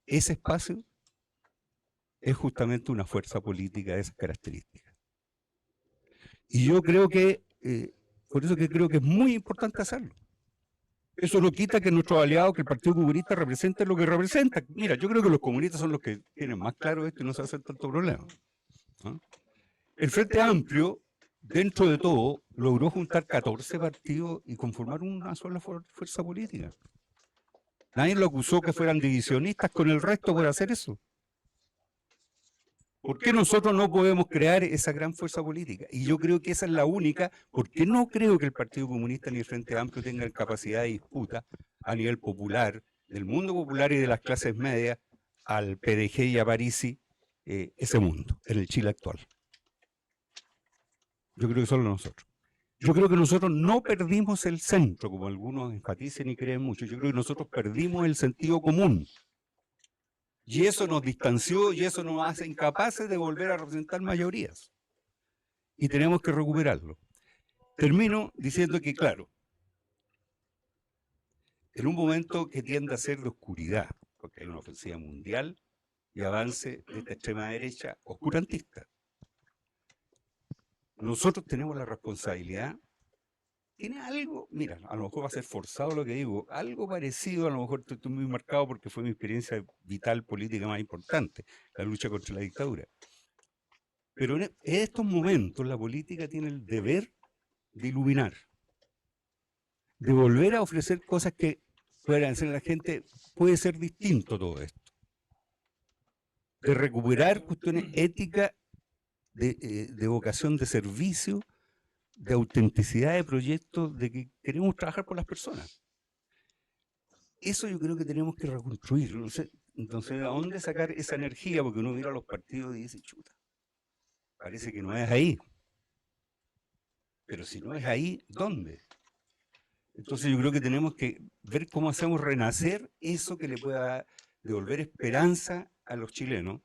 ese espacio es justamente una fuerza política de esas características. Y yo creo que, por eso que creo que es muy importante hacerlo. Eso no quita que nuestros aliados, que el Partido Comunista represente lo que representa. Mira, yo creo que los comunistas son los que tienen más claro esto y no se hacen tanto problema, ¿no? El Frente Amplio, dentro de todo, logró juntar 14 partidos y conformar una sola fuerza política. Nadie lo acusó que fueran divisionistas con el resto por hacer eso. ¿Por qué nosotros no podemos crear esa gran fuerza política? Y yo creo que esa es la única, porque no creo que el Partido Comunista ni el Frente Amplio tengan capacidad de disputa a nivel popular, del mundo popular y de las clases medias, al PDG y a Parisi, ese mundo, en el Chile actual. Yo creo que solo nosotros. Yo creo que nosotros no perdimos el centro, como algunos enfatizan y creen mucho. Yo creo que nosotros perdimos el sentido común. Y eso nos distanció y eso nos hace incapaces de volver a representar mayorías. Y tenemos que recuperarlo. Termino diciendo que, claro, en un momento que tiende a ser de oscuridad, porque hay una ofensiva mundial y avance de esta extrema derecha oscurantista, nosotros tenemos la responsabilidad. Tiene algo, mira, a lo mejor va a ser forzado lo que digo, algo parecido, a lo mejor estoy muy marcado porque fue mi experiencia vital política más importante, la lucha contra la dictadura. Pero en estos momentos la política tiene el deber de iluminar, de volver a ofrecer cosas que puedan hacer a la gente, puede ser distinto todo esto, de recuperar cuestiones éticas, de vocación de servicio, de autenticidad de proyectos, de que queremos trabajar por las personas. Eso yo creo que tenemos que reconstruir. Entonces, ¿a dónde sacar esa energía? Porque uno mira a los partidos y dice, chuta, parece que no es ahí. Pero si no es ahí, ¿dónde? Entonces yo creo que tenemos que ver cómo hacemos renacer eso que le pueda devolver esperanza a los chilenos,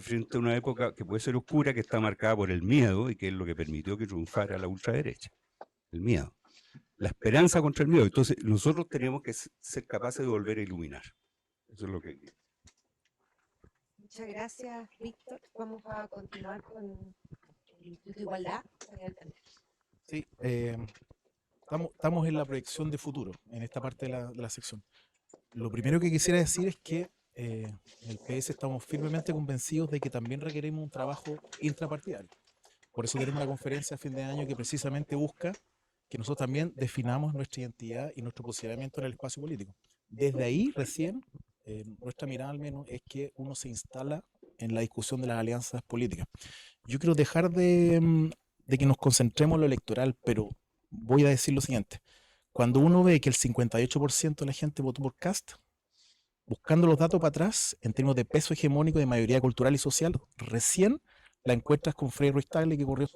frente a una época que puede ser oscura, que está marcada por el miedo y que es lo que permitió que triunfara la ultraderecha. El miedo. La esperanza contra el miedo. Entonces nosotros tenemos que ser capaces de volver a iluminar. Eso es lo que... Muchas gracias, Víctor. Vamos a continuar con el Instituto de Igualdad. Sí, estamos en la proyección de futuro, en esta parte de la sección. Lo primero que quisiera decir es que en el PS estamos firmemente convencidos de que también requerimos un trabajo intrapartidario. Por eso tenemos una conferencia a fin de año que precisamente busca que nosotros también definamos nuestra identidad y nuestro posicionamiento en el espacio político. Desde ahí recién, nuestra mirada al menos, es que uno se instala en la discusión de las alianzas políticas. Yo quiero dejar de que nos concentremos en lo electoral, pero voy a decir lo siguiente. Cuando uno ve que el 58% de la gente votó por Kast, buscando los datos para atrás, en términos de peso hegemónico de mayoría cultural y social, recién la encuentras con Frei Ruiz Tagle, que corrió.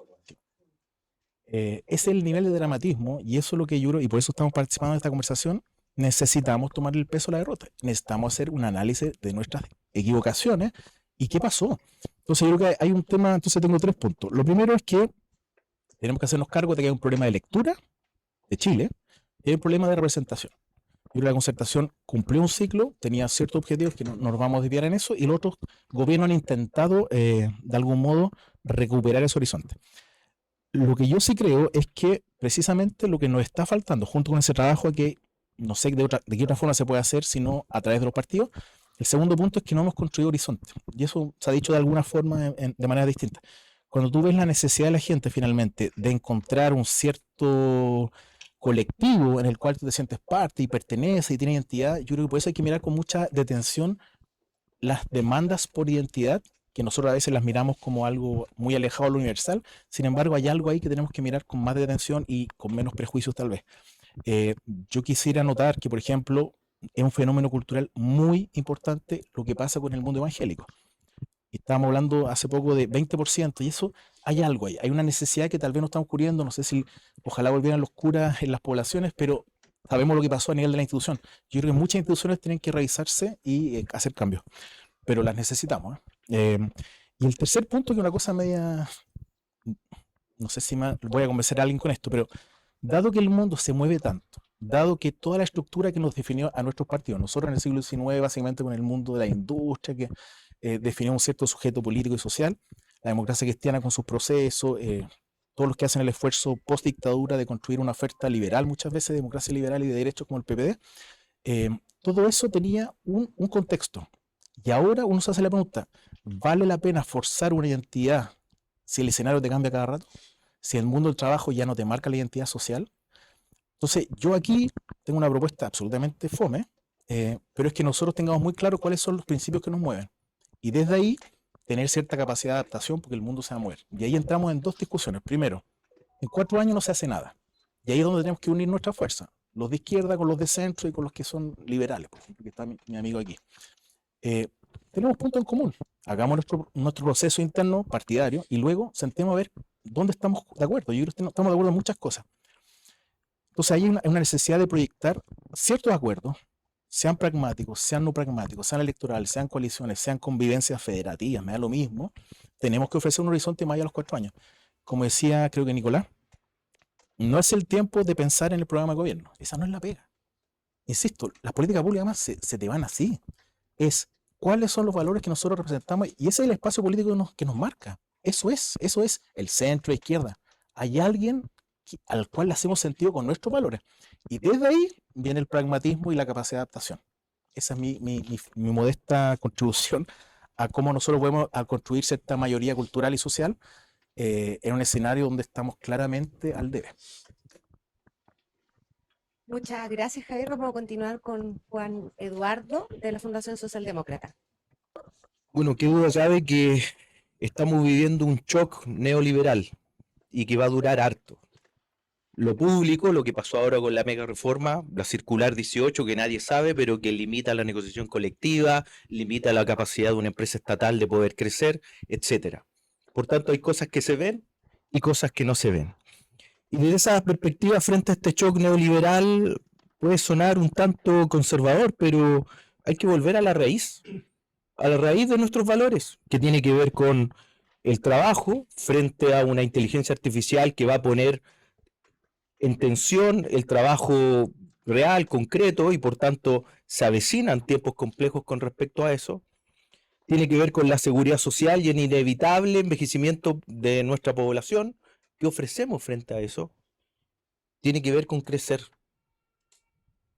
Ese es el nivel de dramatismo, y eso es lo que yo creo, y por eso estamos participando en esta conversación. Necesitamos tomar el peso de la derrota. Necesitamos hacer un análisis de nuestras equivocaciones y qué pasó. Entonces yo creo que hay un tema, entonces tengo 3 puntos. Lo primero es que tenemos que hacernos cargo de que hay un problema de lectura de Chile y hay un problema de representación. Yo creo que la concertación cumplió un ciclo, tenía ciertos objetivos que no nos vamos a desviar en eso, y los otros gobiernos han intentado, de algún modo, recuperar ese horizonte. Lo que yo sí creo es que precisamente lo que nos está faltando, junto con ese trabajo que no sé de qué otra forma se puede hacer, sino a través de los partidos, el segundo punto es que no hemos construido horizonte. Y eso se ha dicho de alguna forma de manera distinta. Cuando tú ves la necesidad de la gente finalmente de encontrar un cierto colectivo en el cual tú te sientes parte y perteneces y tienes identidad, yo creo que por eso hay que mirar con mucha detención las demandas por identidad, que nosotros a veces las miramos como algo muy alejado de lo universal. Sin embargo, hay algo ahí que tenemos que mirar con más detención y con menos prejuicios tal vez. Yo quisiera notar que, por ejemplo, es un fenómeno cultural muy importante lo que pasa con el mundo evangélico. Estábamos hablando hace poco de 20%, y eso hay algo ahí, hay una necesidad que tal vez no estamos cubriendo, no sé si ojalá volvieran los curas en las poblaciones, pero sabemos lo que pasó a nivel de la institución. Yo creo que muchas instituciones tienen que revisarse y hacer cambios, pero las necesitamos. Y el tercer punto, que es una cosa media, no sé si voy a convencer a alguien con esto, pero dado que el mundo se mueve tanto, dado que toda la estructura que nos definió a nuestros partidos, nosotros en el siglo XIX básicamente con el mundo de la industria, que definió un cierto sujeto político y social, la democracia cristiana con sus procesos, todos los que hacen el esfuerzo post dictadura de construir una oferta liberal, muchas veces democracia liberal y de derechos como el PPD, todo eso tenía un contexto. Y ahora uno se hace la pregunta, ¿vale la pena forzar una identidad si el escenario te cambia cada rato? Si el mundo del trabajo ya no te marca la identidad social. Entonces, yo aquí tengo una propuesta absolutamente fome, pero es que nosotros tengamos muy claro cuáles son los principios que nos mueven. Y desde ahí, tener cierta capacidad de adaptación porque el mundo se va a mover. Y ahí entramos en dos discusiones. Primero, en 4 años no se hace nada. Y ahí es donde tenemos que unir nuestra fuerza. Los de izquierda con los de centro y con los que son liberales, por ejemplo, que está mi amigo aquí. Tenemos puntos en común. Hagamos nuestro proceso interno partidario y luego sentemos a ver dónde estamos de acuerdo. Yo creo que estamos de acuerdo en muchas cosas. Entonces hay una necesidad de proyectar ciertos acuerdos, sean pragmáticos, sean no pragmáticos, sean electorales, sean coaliciones, sean convivencias federativas, me da lo mismo. Tenemos que ofrecer un horizonte más allá de los 4 años. Como decía, creo que Nicolás, no es el tiempo de pensar en el programa de gobierno. Esa no es la pega. Insisto, las políticas públicas más se te van así. Es cuáles son los valores que nosotros representamos y ese es el espacio político que nos marca. Eso es el centro, izquierda. Hay alguien al cual le hacemos sentido con nuestros valores. Y desde ahí viene el pragmatismo y la capacidad de adaptación. Esa es mi modesta contribución a cómo nosotros podemos construir cierta mayoría cultural y social en un escenario donde estamos claramente al debe. Muchas gracias, Javier. Vamos a continuar con Juan Eduardo de la Fundación Socialdemócrata. Bueno, qué duda cabe que estamos viviendo un shock neoliberal y que va a durar harto. Lo público, lo que pasó ahora con la mega reforma, la circular 18, que nadie sabe, pero que limita la negociación colectiva, limita la capacidad de una empresa estatal de poder crecer, etcétera. Por tanto, hay cosas que se ven y cosas que no se ven. Y desde esa perspectiva, frente a este shock neoliberal, puede sonar un tanto conservador, pero hay que volver a la raíz de nuestros valores, que tiene que ver con el trabajo frente a una inteligencia artificial que va a poner en tensión el trabajo real, concreto, y por tanto se avecinan tiempos complejos con respecto a eso. Tiene que ver con la seguridad social y el inevitable envejecimiento de nuestra población. ¿Qué ofrecemos frente a eso? Tiene que ver con crecer.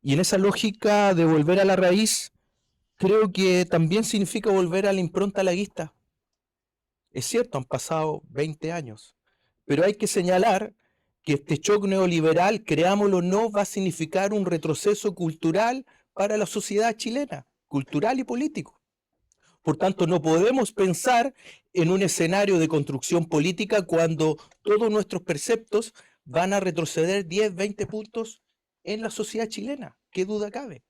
Y en esa lógica de volver a la raíz, creo que también significa volver a la impronta laguista. Es cierto, han pasado 20 años, pero hay que señalar que este shock neoliberal, creámoslo o no, va a significar un retroceso cultural para la sociedad chilena, cultural y político. Por tanto, no podemos pensar en un escenario de construcción política cuando todos nuestros preceptos van a retroceder 10, 20 puntos en la sociedad chilena. ¿Qué duda cabe?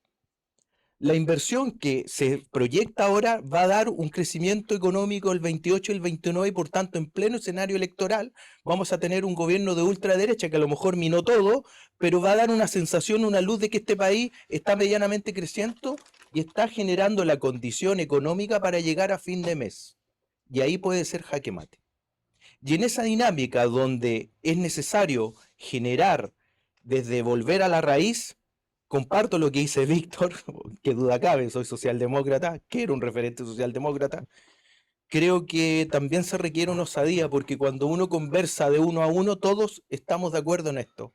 La inversión que se proyecta ahora va a dar un crecimiento económico el 28 y el 29 y por tanto en pleno escenario electoral vamos a tener un gobierno de ultraderecha que a lo mejor minó todo, pero va a dar una sensación, una luz de que este país está medianamente creciendo y está generando la condición económica para llegar a fin de mes. Y ahí puede ser jaque mate. Y en esa dinámica donde es necesario generar desde volver a la raíz, comparto lo que dice Víctor, que duda cabe, soy socialdemócrata, quiero un referente socialdemócrata. Creo que también se requiere una osadía, porque cuando uno conversa de uno a uno, todos estamos de acuerdo en esto.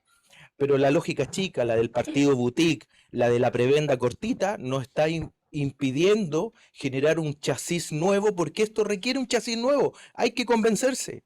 Pero la lógica chica, la del partido boutique, la de la prebenda cortita, nos está impidiendo generar un chasis nuevo, porque esto requiere un chasis nuevo. Hay que convencerse,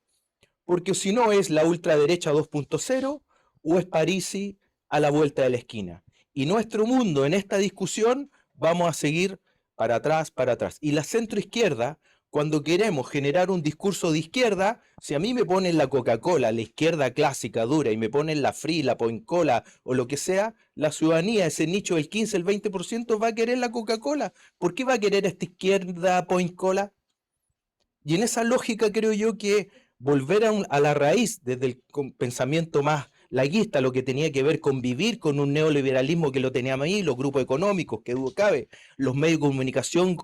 porque si no es la ultraderecha 2.0 o es Parisi a la vuelta de la esquina. Y nuestro mundo en esta discusión vamos a seguir para atrás. Y la centroizquierda, cuando queremos generar un discurso de izquierda, si a mí me ponen la Coca-Cola, la izquierda clásica, dura, y me ponen la Free, la Point Cola o lo que sea, la ciudadanía, ese nicho del 15, el 20%, va a querer la Coca-Cola. ¿Por qué va a querer esta izquierda Point Cola? Y en esa lógica creo yo que volver a la raíz, desde el pensamiento más laguista, lo que tenía que ver con vivir con un neoliberalismo que lo teníamos ahí, los grupos económicos, que dudo cabe, los medios de comunicación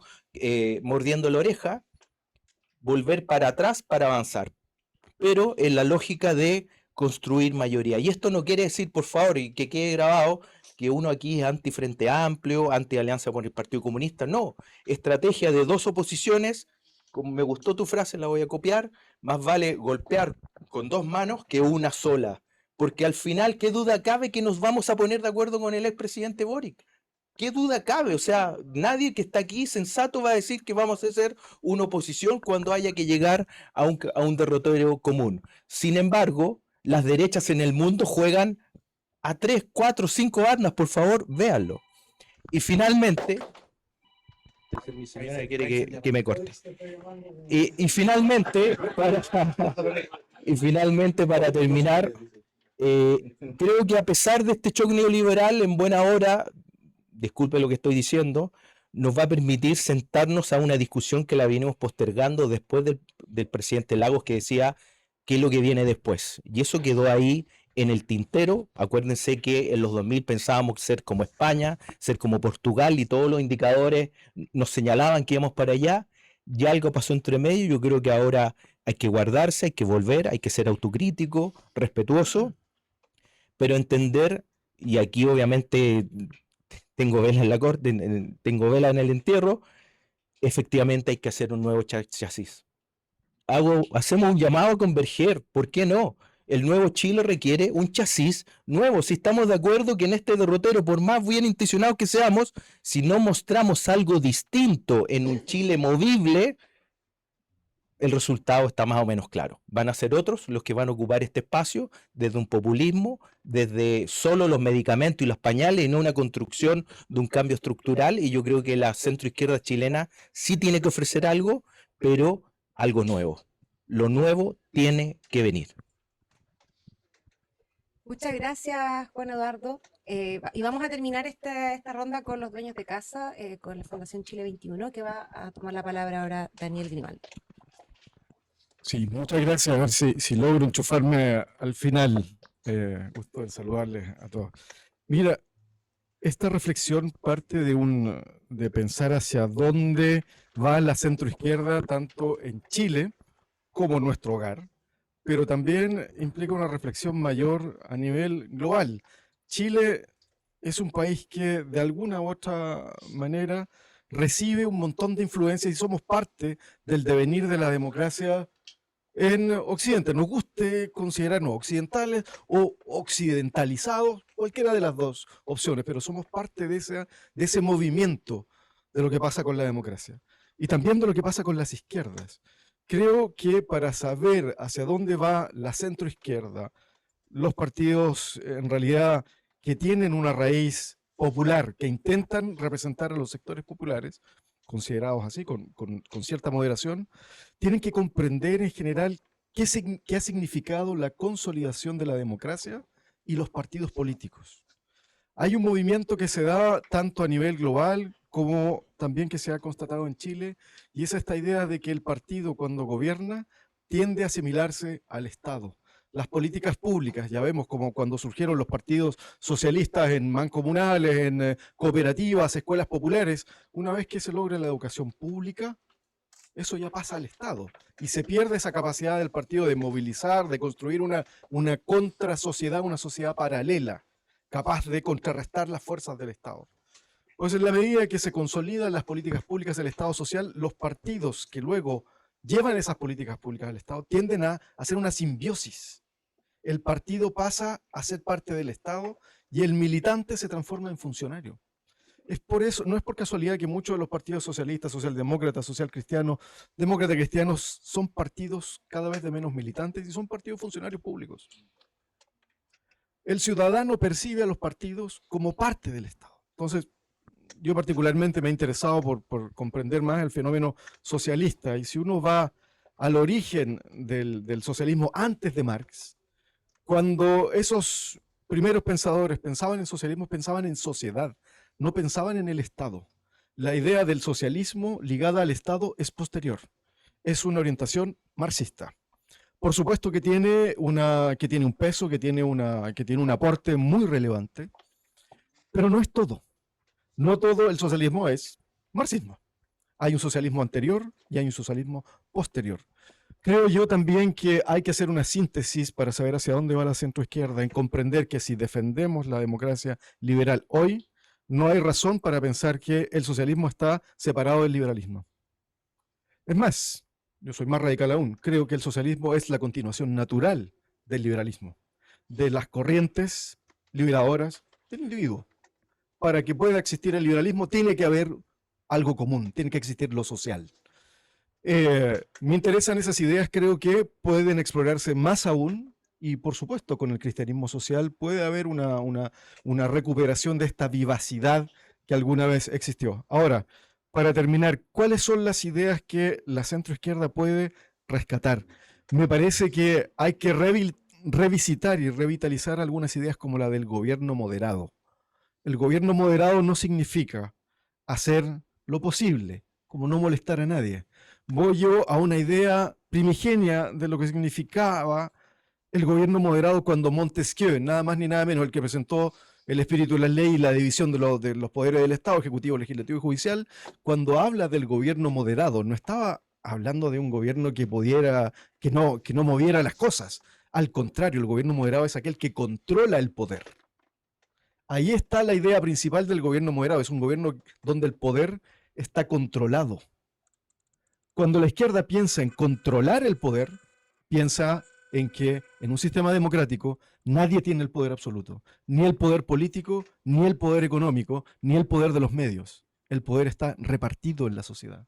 mordiendo la oreja, volver para atrás para avanzar, pero en la lógica de construir mayoría. Y esto no quiere decir, por favor, y que quede grabado, que uno aquí es anti Frente Amplio, anti Alianza con el Partido Comunista. No, estrategia de dos oposiciones, como me gustó tu frase, la voy a copiar, más vale golpear con dos manos que una sola. Porque al final, ¿qué duda cabe que nos vamos a poner de acuerdo con el expresidente Boric? ¿Qué duda cabe? O sea, nadie que está aquí sensato va a decir que vamos a hacer una oposición cuando haya que llegar a un derrotero común. Sin embargo, las derechas en el mundo juegan a 3, 4, 5 armas, por favor, véanlo. Y finalmente, mi señora quiere que me corte. Y finalmente, para terminar, creo que a pesar de este choque neoliberal, en buena hora, disculpe lo que estoy diciendo, nos va a permitir sentarnos a una discusión que la venimos postergando después del presidente Lagos, que decía qué es lo que viene después. Y eso quedó ahí en el tintero. Acuérdense que en los 2000 pensábamos ser como España, ser como Portugal, y todos los indicadores nos señalaban que íbamos para allá. Ya algo pasó entre medio. Yo creo que ahora hay que guardarse, hay que volver, hay que ser autocrítico, respetuoso, pero entender, y aquí obviamente tengo vela en la corte, tengo vela en el entierro, efectivamente hay que hacer un nuevo chasis. Hacemos un llamado a converger, ¿por qué no? El nuevo Chile requiere un chasis nuevo. Si estamos de acuerdo que en este derrotero, por más bien intencionados que seamos, si no mostramos algo distinto en un Chile movible, el resultado está más o menos claro. Van a ser otros los que van a ocupar este espacio desde un populismo, desde solo los medicamentos y los pañales, y no una construcción de un cambio estructural. Y yo creo que la centroizquierda chilena sí tiene que ofrecer algo, pero algo nuevo. Lo nuevo tiene que venir. Muchas gracias, Juan Eduardo. Y vamos a terminar esta ronda con los dueños de casa, con la Fundación Chile 21, que va a tomar la palabra ahora Daniel Grimaldo. Sí, muchas gracias. A ver si logro enchufarme al final. Gusto de saludarles a todos. Mira, esta reflexión parte de pensar hacia dónde va la centroizquierda, tanto en Chile como en nuestro hogar, pero también implica una reflexión mayor a nivel global. Chile es un país que de alguna u otra manera recibe un montón de influencias y somos parte del devenir de la democracia en Occidente. Nos guste considerarnos occidentales o occidentalizados, cualquiera de las dos opciones, pero somos parte de ese movimiento de lo que pasa con la democracia y también de lo que pasa con las izquierdas. Creo que para saber hacia dónde va la centroizquierda, los partidos en realidad que tienen una raíz popular, que intentan representar a los sectores populares, considerados así, con cierta moderación, tienen que comprender en general qué ha significado la consolidación de la democracia y los partidos políticos. Hay un movimiento que se da tanto a nivel global como también que se ha constatado en Chile, y es esta idea de que el partido cuando gobierna tiende a asimilarse al Estado. Las políticas públicas, ya vemos como cuando surgieron los partidos socialistas en mancomunales, en cooperativas, escuelas populares, una vez que se logra la educación pública, eso ya pasa al Estado y se pierde esa capacidad del partido de movilizar, de construir una contrasociedad, una sociedad paralela, capaz de contrarrestar las fuerzas del Estado. Pues en la medida que se consolidan las políticas públicas del Estado social, los partidos que luego llevan esas políticas públicas al Estado tienden a hacer una simbiosis. El partido pasa a ser parte del Estado y el militante se transforma en funcionario. Es por eso, no es por casualidad que muchos de los partidos socialistas, socialdemócratas, socialcristianos, demócratas cristianos son partidos cada vez de menos militantes y son partidos funcionarios públicos. El ciudadano percibe a los partidos como parte del Estado. Entonces, yo particularmente me he interesado por comprender más el fenómeno socialista, y si uno va al origen del socialismo antes de Marx, cuando esos primeros pensadores pensaban en socialismo, pensaban en sociedad, no pensaban en el Estado. La idea del socialismo ligada al Estado es posterior, es una orientación marxista. Por supuesto que tiene un peso, que tiene un aporte muy relevante, pero no es todo. No todo el socialismo es marxismo. Hay un socialismo anterior y hay un socialismo posterior. Creo yo también que hay que hacer una síntesis para saber hacia dónde va la centroizquierda, en comprender que si defendemos la democracia liberal hoy, no hay razón para pensar que el socialismo está separado del liberalismo. Es más, yo soy más radical aún, creo que el socialismo es la continuación natural del liberalismo, de las corrientes liberadoras del individuo. Para que pueda existir el liberalismo tiene que haber algo común, tiene que existir lo social. Me interesan esas ideas, creo que pueden explorarse más aún, y por supuesto con el cristianismo social puede haber una recuperación de esta vivacidad que alguna vez existió. Ahora, para terminar, ¿cuáles son las ideas que la centroizquierda puede rescatar? Me parece que hay que revisitar y revitalizar algunas ideas como la del gobierno moderado. El gobierno moderado no significa hacer lo posible, como no molestar a nadie. Voy yo a una idea primigenia de lo que significaba el gobierno moderado cuando Montesquieu, nada más ni nada menos, el que presentó el espíritu de la ley y la división de los poderes del Estado, ejecutivo, legislativo y judicial, cuando habla del gobierno moderado, no estaba hablando de un gobierno que no moviera las cosas. Al contrario, el gobierno moderado es aquel que controla el poder. Ahí está la idea principal del gobierno moderado, es un gobierno donde el poder está controlado. Cuando la izquierda piensa en controlar el poder, piensa en que en un sistema democrático nadie tiene el poder absoluto, ni el poder político, ni el poder económico, ni el poder de los medios. El poder está repartido en la sociedad.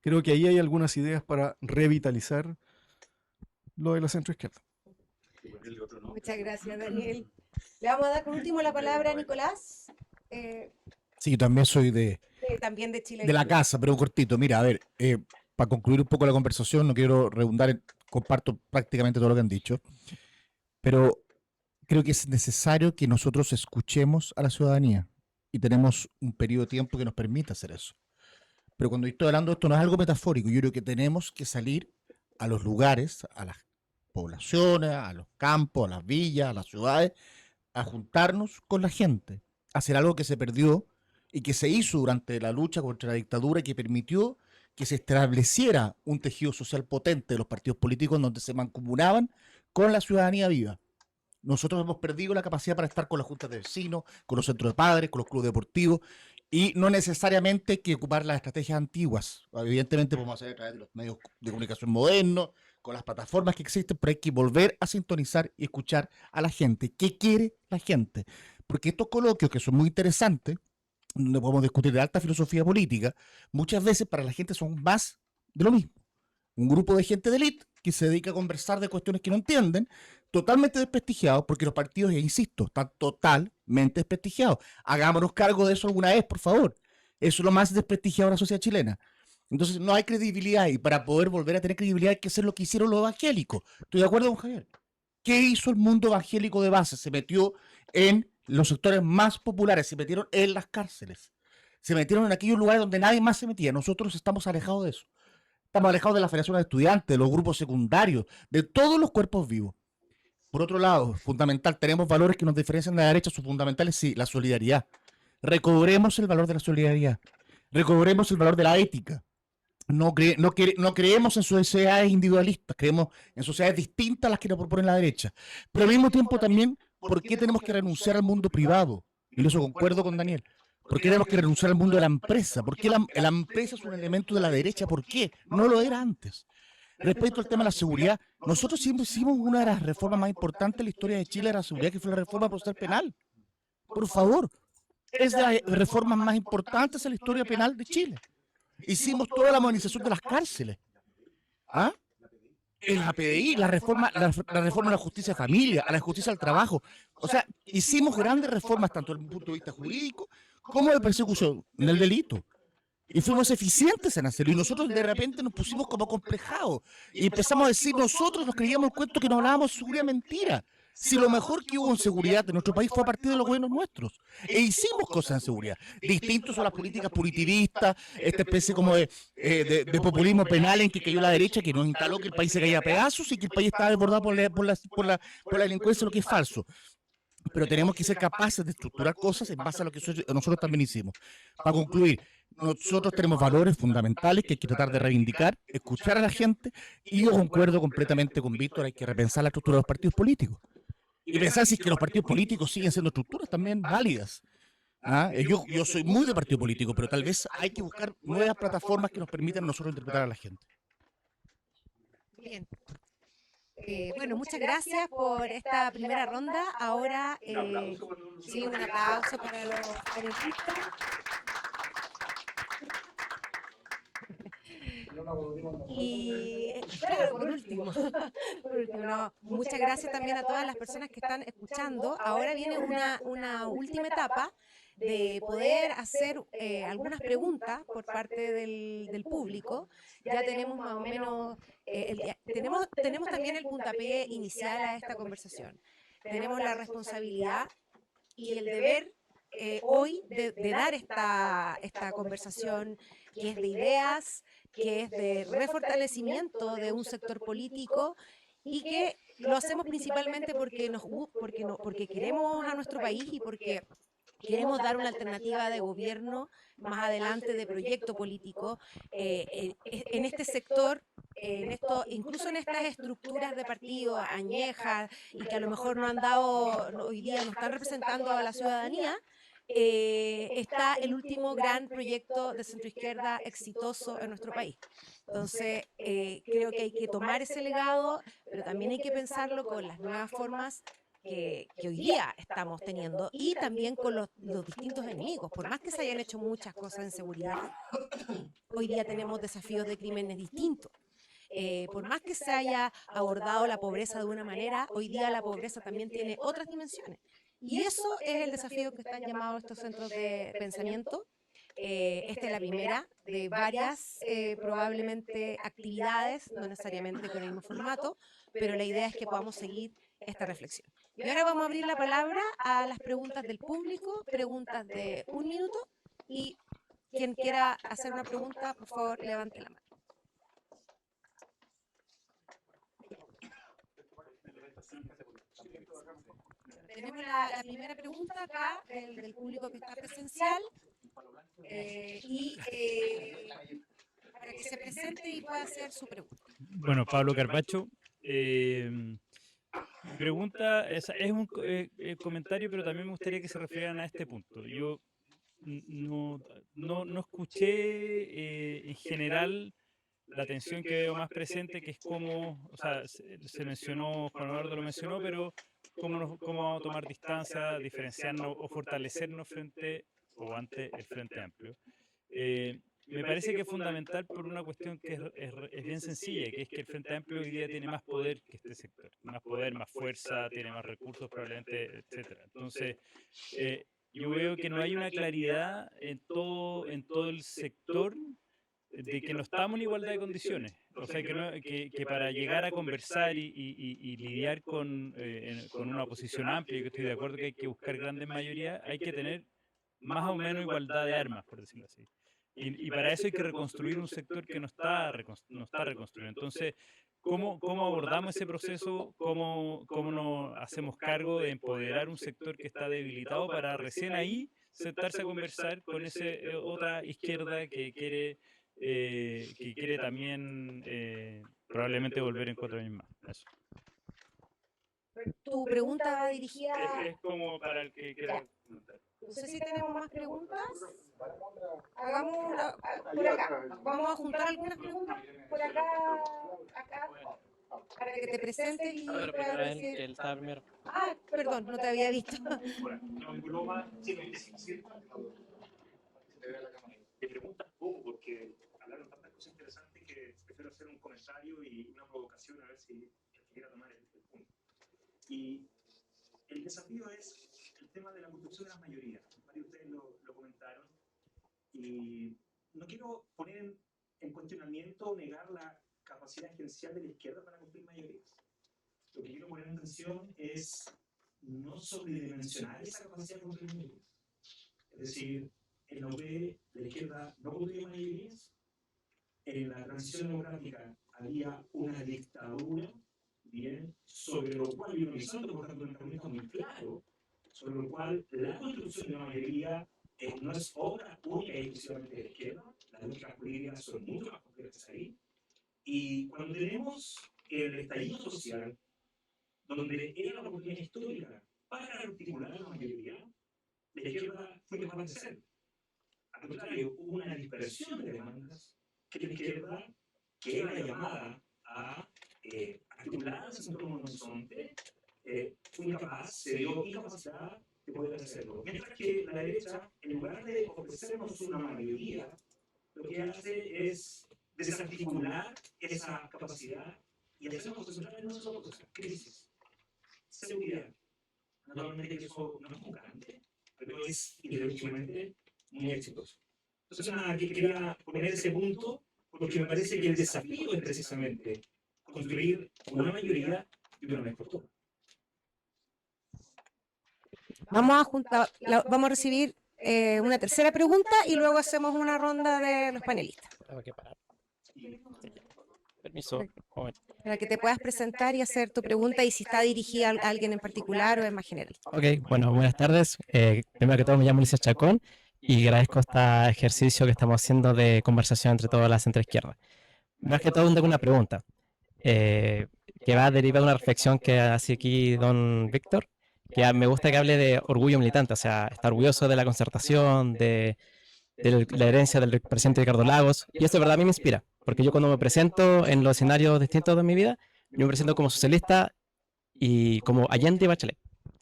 Creo que ahí hay algunas ideas para revitalizar lo de la centroizquierda. Muchas gracias, Daniel. Le vamos a dar por último la palabra a Nicolás, Sí, yo también soy también de Chile. de la casa, pero cortito. Mira, a ver, para concluir un poco la conversación, no quiero redundar, comparto prácticamente todo lo que han dicho, pero creo que es necesario que nosotros escuchemos a la ciudadanía y tenemos un periodo de tiempo que nos permita hacer eso. Pero cuando estoy hablando de esto no es algo metafórico, yo creo que tenemos que salir a los lugares, a las poblaciones, a los campos, a las villas, a las ciudades, a juntarnos con la gente, a hacer algo que se perdió y que se hizo durante la lucha contra la dictadura y que permitió que se estableciera un tejido social potente de los partidos políticos donde se mancomunaban con la ciudadanía viva. Nosotros hemos perdido la capacidad para estar con las juntas de vecinos, con los centros de padres, con los clubes deportivos, y no necesariamente hay que ocupar las estrategias antiguas. Evidentemente podemos hacer a través de los medios de comunicación modernos, con las plataformas que existen, pero hay que volver a sintonizar y escuchar a la gente. ¿Qué quiere la gente? Porque estos coloquios, que son muy interesantes, donde podemos discutir de alta filosofía política, muchas veces para la gente son más de lo mismo. Un grupo de gente de élite que se dedica a conversar de cuestiones que no entienden, totalmente desprestigiados, porque los partidos, insisto, están totalmente desprestigiados. Hagámonos cargo de eso alguna vez, por favor. Eso es lo más desprestigiado de la sociedad chilena. Entonces no hay credibilidad, y para poder volver a tener credibilidad hay que hacer lo que hicieron los evangélicos. Estoy de acuerdo con Javier. ¿Qué hizo el mundo evangélico de base? Se metió en los sectores más populares, se metieron en las cárceles, se metieron en aquellos lugares donde nadie más se metía. Nosotros estamos alejados de eso. Estamos alejados de la Federación de Estudiantes, de los grupos secundarios, de todos los cuerpos vivos. Por otro lado, fundamental, tenemos valores que nos diferencian de la derecha, sus fundamentales, sí, la solidaridad. Recobremos el valor de la solidaridad, recobremos el valor de la ética. No creemos en sociedades individualistas, creemos en sociedades distintas a las que nos proponen la derecha. Pero al mismo tiempo también, ¿por qué tenemos que renunciar al mundo privado? Y eso concuerdo con Daniel. ¿Por qué tenemos que renunciar al mundo de la empresa? ¿Por qué la empresa es un elemento de la derecha? ¿Por qué? No lo era antes. Respecto al tema de la seguridad, nosotros siempre hicimos una de las reformas más importantes en la historia de Chile de la seguridad, que fue la reforma procesal penal. Por favor, es de las reformas más importantes en la historia penal de Chile. Hicimos toda la modernización de las cárceles. ¿Ah? La PDI, la reforma a la justicia de familia, a la justicia al trabajo. O sea, hicimos grandes reformas tanto desde el punto de vista jurídico ¿Cómo de persecución? En el delito. Y fuimos eficientes en hacerlo. Y nosotros de repente nos pusimos como complejados. Y empezamos a decir, nosotros nos creíamos el cuento que nos hablábamos de seguridad, mentira. Si lo mejor que hubo en seguridad en nuestro país fue a partir de los gobiernos nuestros. E hicimos cosas en seguridad. Distintos son las políticas punitivistas, esta especie como de populismo penal en que cayó la derecha, que nos instaló que el país se caía a pedazos y que el país estaba desbordado por la delincuencia, lo que es falso. Pero tenemos que ser capaces de estructurar cosas en base a lo que nosotros también hicimos. Para concluir, nosotros tenemos valores fundamentales que hay que tratar de reivindicar, escuchar a la gente, y yo concuerdo completamente con Víctor, hay que repensar la estructura de los partidos políticos. Y pensar si es que los partidos políticos siguen siendo estructuras también válidas. Yo soy muy de partido político, pero tal vez hay que buscar nuevas plataformas que nos permitan a nosotros interpretar a la gente. Bien. Bueno, muchas gracias por esta primera ronda. Ahora, sí, un aplauso para los panelistas. Y claro, por último, no, muchas gracias también a todas las personas que están escuchando. Ahora viene una última etapa de poder hacer algunas preguntas por parte del público. Ya tenemos más o menos, tenemos también el puntapié inicial a esta conversación. Tenemos la responsabilidad y el deber hoy de dar esta conversación que es de ideas, que es de refortalecimiento de un sector político y que lo hacemos principalmente porque queremos a nuestro país y porque queremos dar una alternativa de gobierno más adelante, de proyecto político en este sector, incluso en estas estructuras de partido añejas y que a lo mejor hoy día no están representando a la ciudadanía. Está el último gran proyecto de centroizquierda exitoso en nuestro país. Entonces, creo que hay que tomar ese legado, pero también hay que pensarlo con las nuevas formas que hoy día estamos teniendo y también con los distintos enemigos. Por más que se hayan hecho muchas cosas en seguridad, hoy día tenemos desafíos de crímenes distintos. Por más que se haya abordado la pobreza de una manera, hoy día la pobreza también tiene otras dimensiones. Y eso es el desafío que están llamados estos centros de pensamiento. Esta es la primera de varias, probablemente, actividades, no necesariamente con el mismo formato, pero la idea es que podamos seguir esta reflexión. Y ahora vamos a abrir la palabra a las preguntas del público, preguntas de 1 minuto, y quien quiera hacer una pregunta, por favor, levante la mano. Tenemos la primera pregunta acá del público que está presencial para que se presente y pueda hacer su pregunta. Bueno, Pablo Carbacho. Mi pregunta es un comentario, pero también me gustaría que se refirieran a este punto. Yo no escuché en general la tensión que veo más presente, que es cómo, o sea, se mencionó, Juan Eduardo lo mencionó, pero cómo vamos a tomar distancia, diferenciarnos o fortalecernos frente o ante el Frente Amplio. Me parece que es fundamental por una cuestión que es bien sencilla, que es que el Frente Amplio hoy día tiene más poder que este sector, más poder, más fuerza, tiene más recursos probablemente, etcétera. Entonces, yo veo que no hay una claridad en todo el sector de que no estamos en igualdad de condiciones. O sea, que para llegar a conversar y lidiar con una oposición amplia, y que estoy de acuerdo que hay que buscar grandes mayorías, hay que tener más o menos igualdad de armas, por decirlo así. Y para eso hay que reconstruir un sector que no está reconstruido. Entonces, ¿cómo abordamos ese proceso? ¿Cómo nos hacemos cargo de empoderar un sector que está debilitado para recién ahí sentarse a conversar con esa otra izquierda que quiere también probablemente volver en 4 años más? Eso. Tu pregunta va dirigida... Es como para el que quiera... No sé si tenemos más preguntas. Hagamos por acá. Vamos a juntar algunas preguntas por acá, para que te presentes y puedas decir... Ah, perdón, no te había visto. Te preguntas poco porque hablaron tantas cosas interesantes que prefiero hacer un comentario y una provocación a ver si quiera tomar el punto. Y el desafío es el tema de la construcción de las mayorías. Varios de ustedes lo comentaron. preguntaron. Y no quiero poner en cuestionamiento o negar la capacidad esencial de la izquierda para cumplir mayorías. Lo que quiero poner en atención es no sobredimensionar esa capacidad de cumplir mayorías. Es decir, en la UP la izquierda no cumplía mayorías, en la transición democrática había una dictadura, bien, sobre lo cual, y utilizando por tanto un argumento muy claro, sobre lo cual la construcción de una mayoría no es obra única y exclusivamente de la izquierda, las lógicas políticas son mucho más complejas ahí, y cuando tenemos el estallido social, donde era una oportunidad histórica para articular una mayoría, la izquierda fue capaz de hacerlo. Al contrario, hubo una dispersión de demandas que la izquierda, que era llamada a articularse en torno a un horizonte, fue incapaz, se dio incapacidad de poder hacerlo. Mientras que la derecha, en lugar de ofrecernos una mayoría, lo que hace es desarticular esa capacidad y hacernos concentrar en una sola cosa: crisis, seguridad. Naturalmente que eso no es constante, pero es ideológicamente muy exitoso. Entonces, nada, que quería poner ese punto porque me parece que el desafío es precisamente construir una mayoría y una vez por todas. Vamos a recibir una tercera pregunta y luego hacemos una ronda de los panelistas. Permiso. Para que te puedas presentar y hacer tu pregunta y si está dirigida a alguien en particular o es más general. Ok, bueno, buenas tardes. Primero que todo me llamo Ulises Chacón y agradezco este ejercicio que estamos haciendo de conversación entre todas las centroizquierdas. Más que todo tengo una pregunta que va a derivar de una reflexión que hace aquí don Víctor, que me gusta que hable de orgullo militante, o sea, está orgulloso de la concertación, de la herencia del presidente Ricardo Lagos, y eso de verdad a mí me inspira, porque yo cuando me presento en los escenarios distintos de mi vida, yo me presento como socialista y como Allende y Bachelet.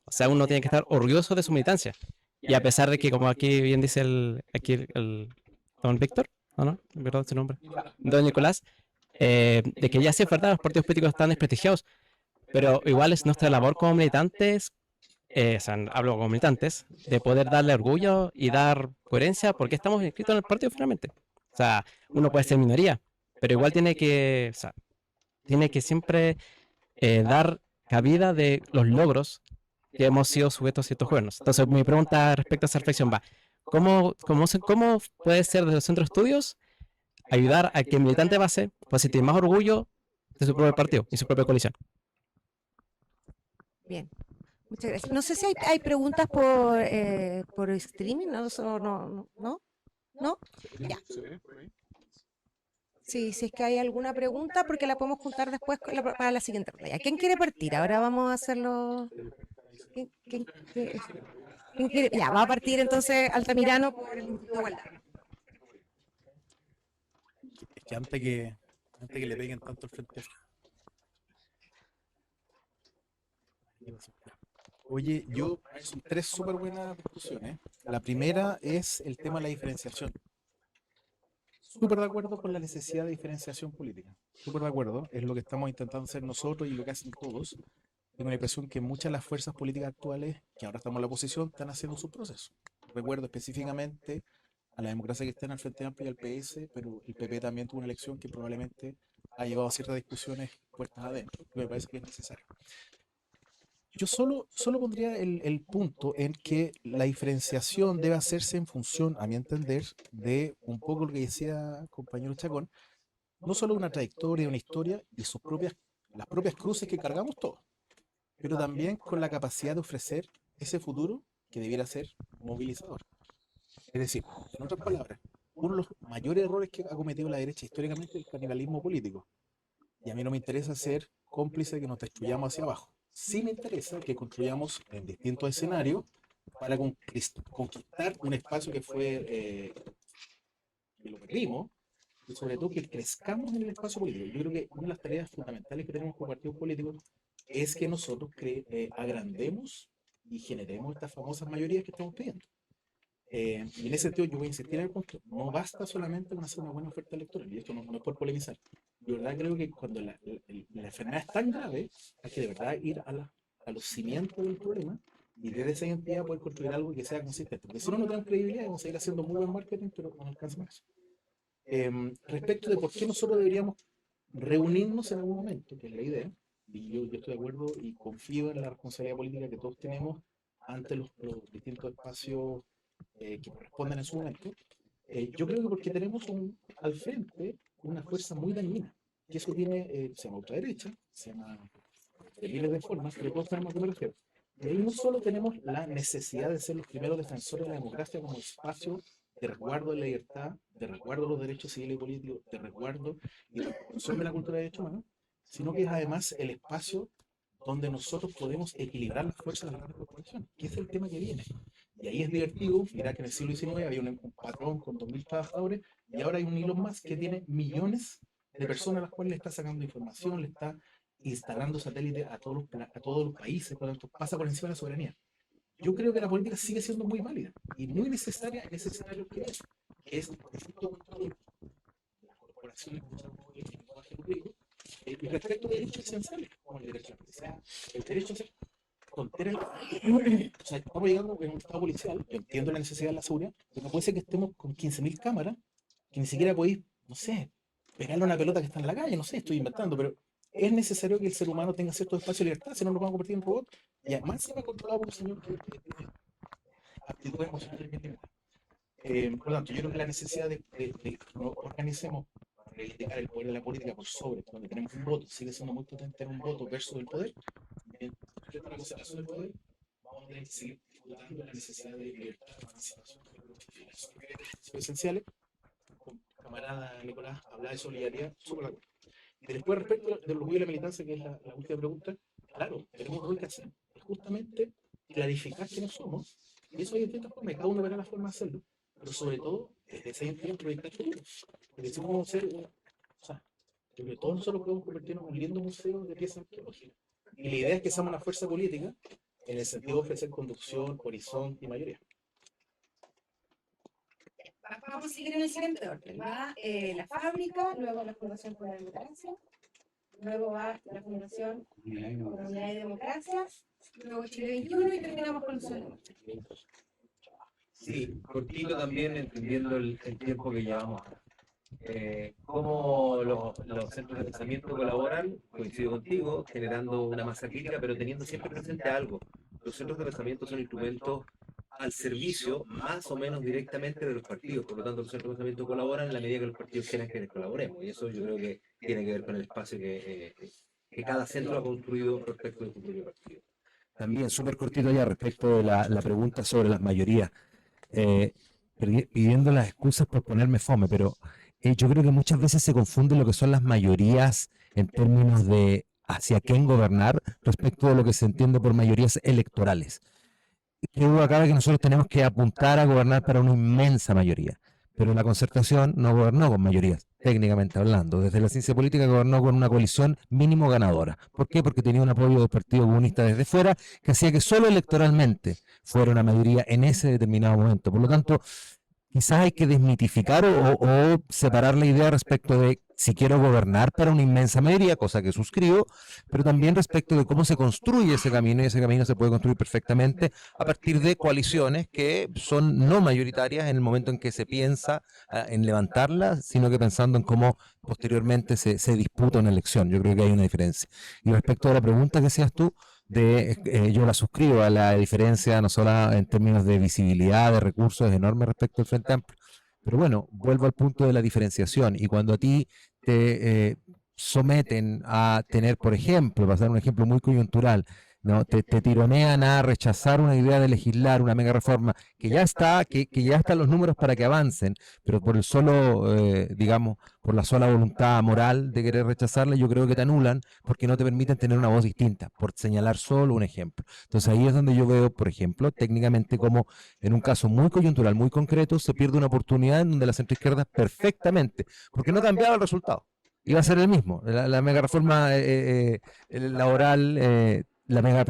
O sea, uno tiene que estar orgulloso de su militancia. Y a pesar de que, como aquí bien dice el don Víctor, ¿no? ¿Verdad su nombre? Don Nicolás, de que ya sí es verdad, los partidos políticos están desprestigiados, pero igual es nuestra labor como militantes, o sea, hablo como militantes, de poder darle orgullo y dar coherencia porque estamos inscritos en el partido finalmente. O sea, uno puede ser minoría, pero igual tiene que, o sea, tiene que siempre dar cabida de los logros que hemos sido sujetos a ciertos gobiernos. Entonces, mi pregunta respecto a esa reflexión va, ¿cómo puede ser desde los centros de estudios ayudar a que el militante base pueda sentir más orgullo de su propio partido y su propia coalición? Bien, muchas gracias. No sé si hay preguntas por streaming, ¿no? Ya. Sí, si es que hay alguna pregunta, porque la podemos juntar después para la siguiente ronda. ¿Quién quiere partir? Ahora vamos a hacerlo. ¿Quién quiere? Ya, va a partir entonces Altamirano por el Instituto de Igualdad. Es que antes que le peguen tanto al frente. Oye, son tres súper buenas discusiones. La primera es el tema de la diferenciación. Súper de acuerdo con la necesidad de diferenciación política. Súper de acuerdo. Es lo que estamos intentando hacer nosotros y lo que hacen todos. Tengo la impresión que muchas de las fuerzas políticas actuales, que ahora estamos en la oposición, están haciendo su proceso. Recuerdo específicamente a la democracia que está en el Frente Amplio y al PS, pero el PP también tuvo una elección que probablemente ha llevado a ciertas discusiones puertas adentro, que me parece que es necesario. Yo solo pondría el punto en que la diferenciación debe hacerse en función, a mi entender, de un poco lo que decía el compañero Chacón, no solo una trayectoria, una historia y las propias cruces que cargamos todos, pero también con la capacidad de ofrecer ese futuro que debiera ser movilizador. Es decir, en otras palabras, uno de los mayores errores que ha cometido la derecha históricamente es el canibalismo político. Y a mí no me interesa ser cómplice de que nos destruyamos hacia abajo. Sí me interesa que construyamos en distintos escenarios para conquistar un espacio que fue que lo perdimos, y sobre todo que crezcamos en el espacio político. Yo creo que una de las tareas fundamentales que tenemos como partidos políticos es que nosotros agrandemos y generemos estas famosas mayorías que estamos pidiendo. Y en ese sentido yo voy a insistir en el punto, no basta solamente con hacer una buena oferta electoral, y esto no es por polemizar. Yo de verdad creo que cuando la enfermedad es tan grave, hay que de verdad ir a los cimientos del problema y desde esa identidad poder construir algo que sea consistente. Porque si no, no tenemos credibilidad, vamos a seguir haciendo muy buen marketing, pero no alcanza para eso. Respecto de por qué nosotros deberíamos reunirnos en algún momento, que es la idea, y yo estoy de acuerdo y confío en la responsabilidad política que todos tenemos ante los distintos espacios que corresponden en su momento. Yo creo que porque tenemos al frente una fuerza muy dañina, que eso tiene, se llama ultraderecha, se llama de miles de formas, pero todos sabemos a qué me refiero. Y ahí no solo tenemos la necesidad de ser los primeros defensores de la democracia como espacio de resguardo de la libertad, de resguardo de los derechos civiles y políticos, de resguardo y de promoción de la cultura de derechos humanos, sino que es además el espacio donde nosotros podemos equilibrar las fuerzas de las grandes corporaciones, que es el tema que viene. Y ahí es divertido, mirá que en el siglo XIX había un patrón con 2.000 trabajadores y ahora hay un Elon Musk que tiene millones de personas a las cuales le está sacando información, le está instalando satélites a todos los países, por lo tanto pasa por encima de la soberanía. Yo creo que la política sigue siendo muy válida y muy necesaria en ese escenario que es el perfecto control de las corporaciones y respecto de derechos esenciales, como el derecho a la privacidad, el derecho a ser frontera. O sea, estamos llegando en un estado policial, yo entiendo la necesidad de la seguridad, pero no puede ser que estemos con 15.000 cámaras, que ni siquiera podéis, no sé, pegarle a una pelota que está en la calle, no sé, estoy inventando, pero es necesario que el ser humano tenga cierto espacio de libertad, si no nos vamos a convertir en robot, y además se va controlado por un señor que tiene actitudes emocionales bien limitadas. Por lo tanto, yo creo que la necesidad de que nos organicemos para reivindicar el poder de la política por sobre, donde tenemos un voto, sigue siendo muy potente tener un voto versus el poder, respecto a la concentración del poder, vamos a tener que seguir disfrutando de la necesidad de libertad, de emancipación, de derechos esenciales. Con camarada Nicolás hablaba de solidaridad, súper de acuerdo. Y después, respecto del orgullo y la militancia, que es la última pregunta, claro, tenemos un rol que hacer, es justamente clarificar quiénes somos, y eso hay distintas formas, y cada uno verá la forma de hacerlo, pero sobre todo, desde esa identidad proyectar futuro. Porque si vamos a ser, o sea, yo creo que todos nosotros podemos convertirnos en un lindo museo de piezas arqueológicas. Y la idea es que seamos una fuerza política en el sentido de ofrecer conducción, horizonte y mayoría. Vamos a seguir en el siguiente orden. Va la fábrica, luego la Fundación por la Democracia, luego va la Fundación Comunidad y Democracia, luego Chile 21 y terminamos con los ciudadanos. Sí, cortito también, entendiendo el tiempo que llevamos. Cómo los centros de pensamiento colaboran, coincido contigo, generando una masa crítica, pero teniendo siempre presente algo. Los centros de pensamiento son instrumentos al servicio, más o menos directamente, de los partidos. Por lo tanto, los centros de pensamiento colaboran en la medida que los partidos quieran que colaboremos. Y eso yo creo que tiene que ver con el espacio que cada centro ha construido respecto de su propio partido. También, súper cortito ya respecto de la pregunta sobre las mayorías. Pidiendo las excusas por ponerme fome, pero yo creo que muchas veces se confunde lo que son las mayorías en términos de hacia quién gobernar respecto de lo que se entiende por mayorías electorales. Que duda cabe que nosotros tenemos que apuntar a gobernar para una inmensa mayoría, pero la Concertación no gobernó con mayorías, técnicamente hablando. Desde la ciencia política gobernó con una coalición mínimo ganadora. ¿Por qué? Porque tenía un apoyo del Partido Comunista desde fuera, que hacía que solo electoralmente fuera una mayoría en ese determinado momento. Por lo tanto, quizás hay que desmitificar o separar la idea respecto de si quiero gobernar para una inmensa mayoría, cosa que suscribo, pero también respecto de cómo se construye ese camino, y ese camino se puede construir perfectamente a partir de coaliciones que son no mayoritarias en el momento en que se piensa en levantarlas, sino que pensando en cómo posteriormente se disputa una elección. Yo creo que hay una diferencia. Y respecto a la pregunta que hacías tú, yo la suscribo a la diferencia, no solo en términos de visibilidad, de recursos, es enorme respecto al Frente Amplio. Pero bueno, vuelvo al punto de la diferenciación. Y cuando a ti te someten a tener, por ejemplo, para dar un ejemplo muy coyuntural, ¿no? Te tironean a rechazar una idea de legislar una mega reforma que ya está, que ya están los números para que avancen, pero por el solo, digamos, por la sola voluntad moral de querer rechazarla, yo creo que te anulan porque no te permiten tener una voz distinta, por señalar solo un ejemplo. Entonces ahí es donde yo veo, por ejemplo, técnicamente como en un caso muy coyuntural, muy concreto, se pierde una oportunidad en donde la centroizquierda perfectamente, porque no cambiaba el resultado, iba a ser el mismo. La mega reforma laboral, la mega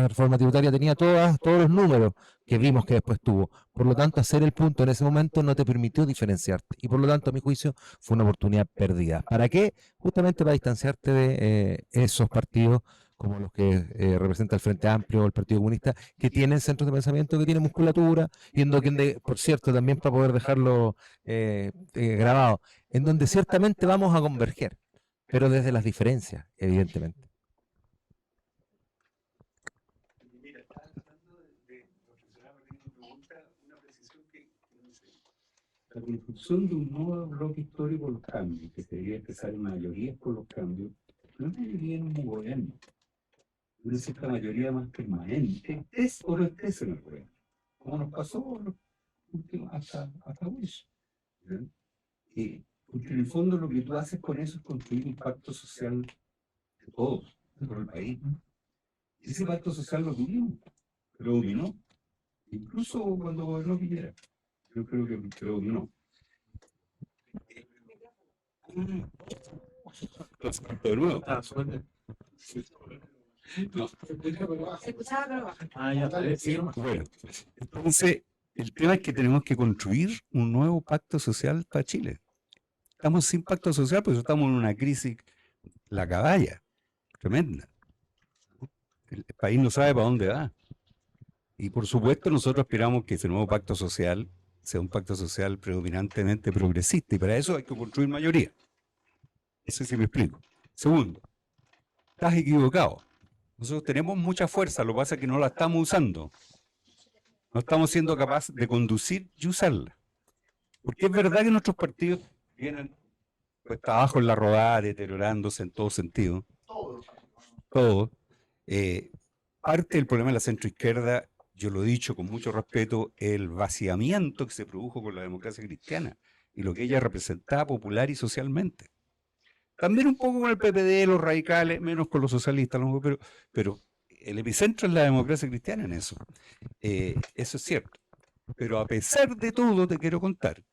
reforma tributaria tenía todos los números que vimos que después tuvo. Por lo tanto, hacer el punto en ese momento no te permitió diferenciarte. Y por lo tanto, a mi juicio, fue una oportunidad perdida. ¿Para qué? Justamente para distanciarte de esos partidos como los que representa el Frente Amplio o el Partido Comunista, que tienen centros de pensamiento, que tienen musculatura, y en donde, por cierto, también para poder dejarlo grabado, en donde ciertamente vamos a converger, pero desde las diferencias, evidentemente. Mira, estaba tratando de reflexionar a partir de tu pregunta, una precisión que no sé. La construcción de un nuevo bloque histórico por los cambios, que se debería expresar en mayorías por los cambios, no es mayoría en un gobierno, una cierta mayoría más permanente, es o no estés en el gobierno, como nos pasó los últimos, hasta Bush. ¿Ya? Porque en el fondo lo que tú haces con eso es construir un pacto social de todos, de todo el país. Y ese pacto social lo tuvimos, lo dominó, incluso cuando gobernó Piñera. Yo creo que lo dominó. De nuevo. No. Se escuchaba, pero baja. Bueno, entonces, el tema es que tenemos que construir un nuevo pacto social para Chile. Estamos sin pacto social, pues estamos en una crisis, la caballa, tremenda. El país no sabe para dónde va. Y por supuesto nosotros esperamos que ese nuevo pacto social sea un pacto social predominantemente progresista, y para eso hay que construir mayoría. Eso sí me explico. Segundo, estás equivocado. Nosotros tenemos mucha fuerza, lo que pasa es que no la estamos usando. No estamos siendo capaces de conducir y usarla. Porque es verdad que nuestros partidos vienen pues abajo en la rodada, deteriorándose en todo sentido. Todo. Parte del problema de la centroizquierda, yo lo he dicho con mucho respeto, el vaciamiento que se produjo con la democracia cristiana y lo que ella representaba popular y socialmente. También un poco con el PPD, los radicales, menos con los socialistas, pero el epicentro es la democracia cristiana en eso. Eso es cierto. Pero a pesar de todo, te quiero contar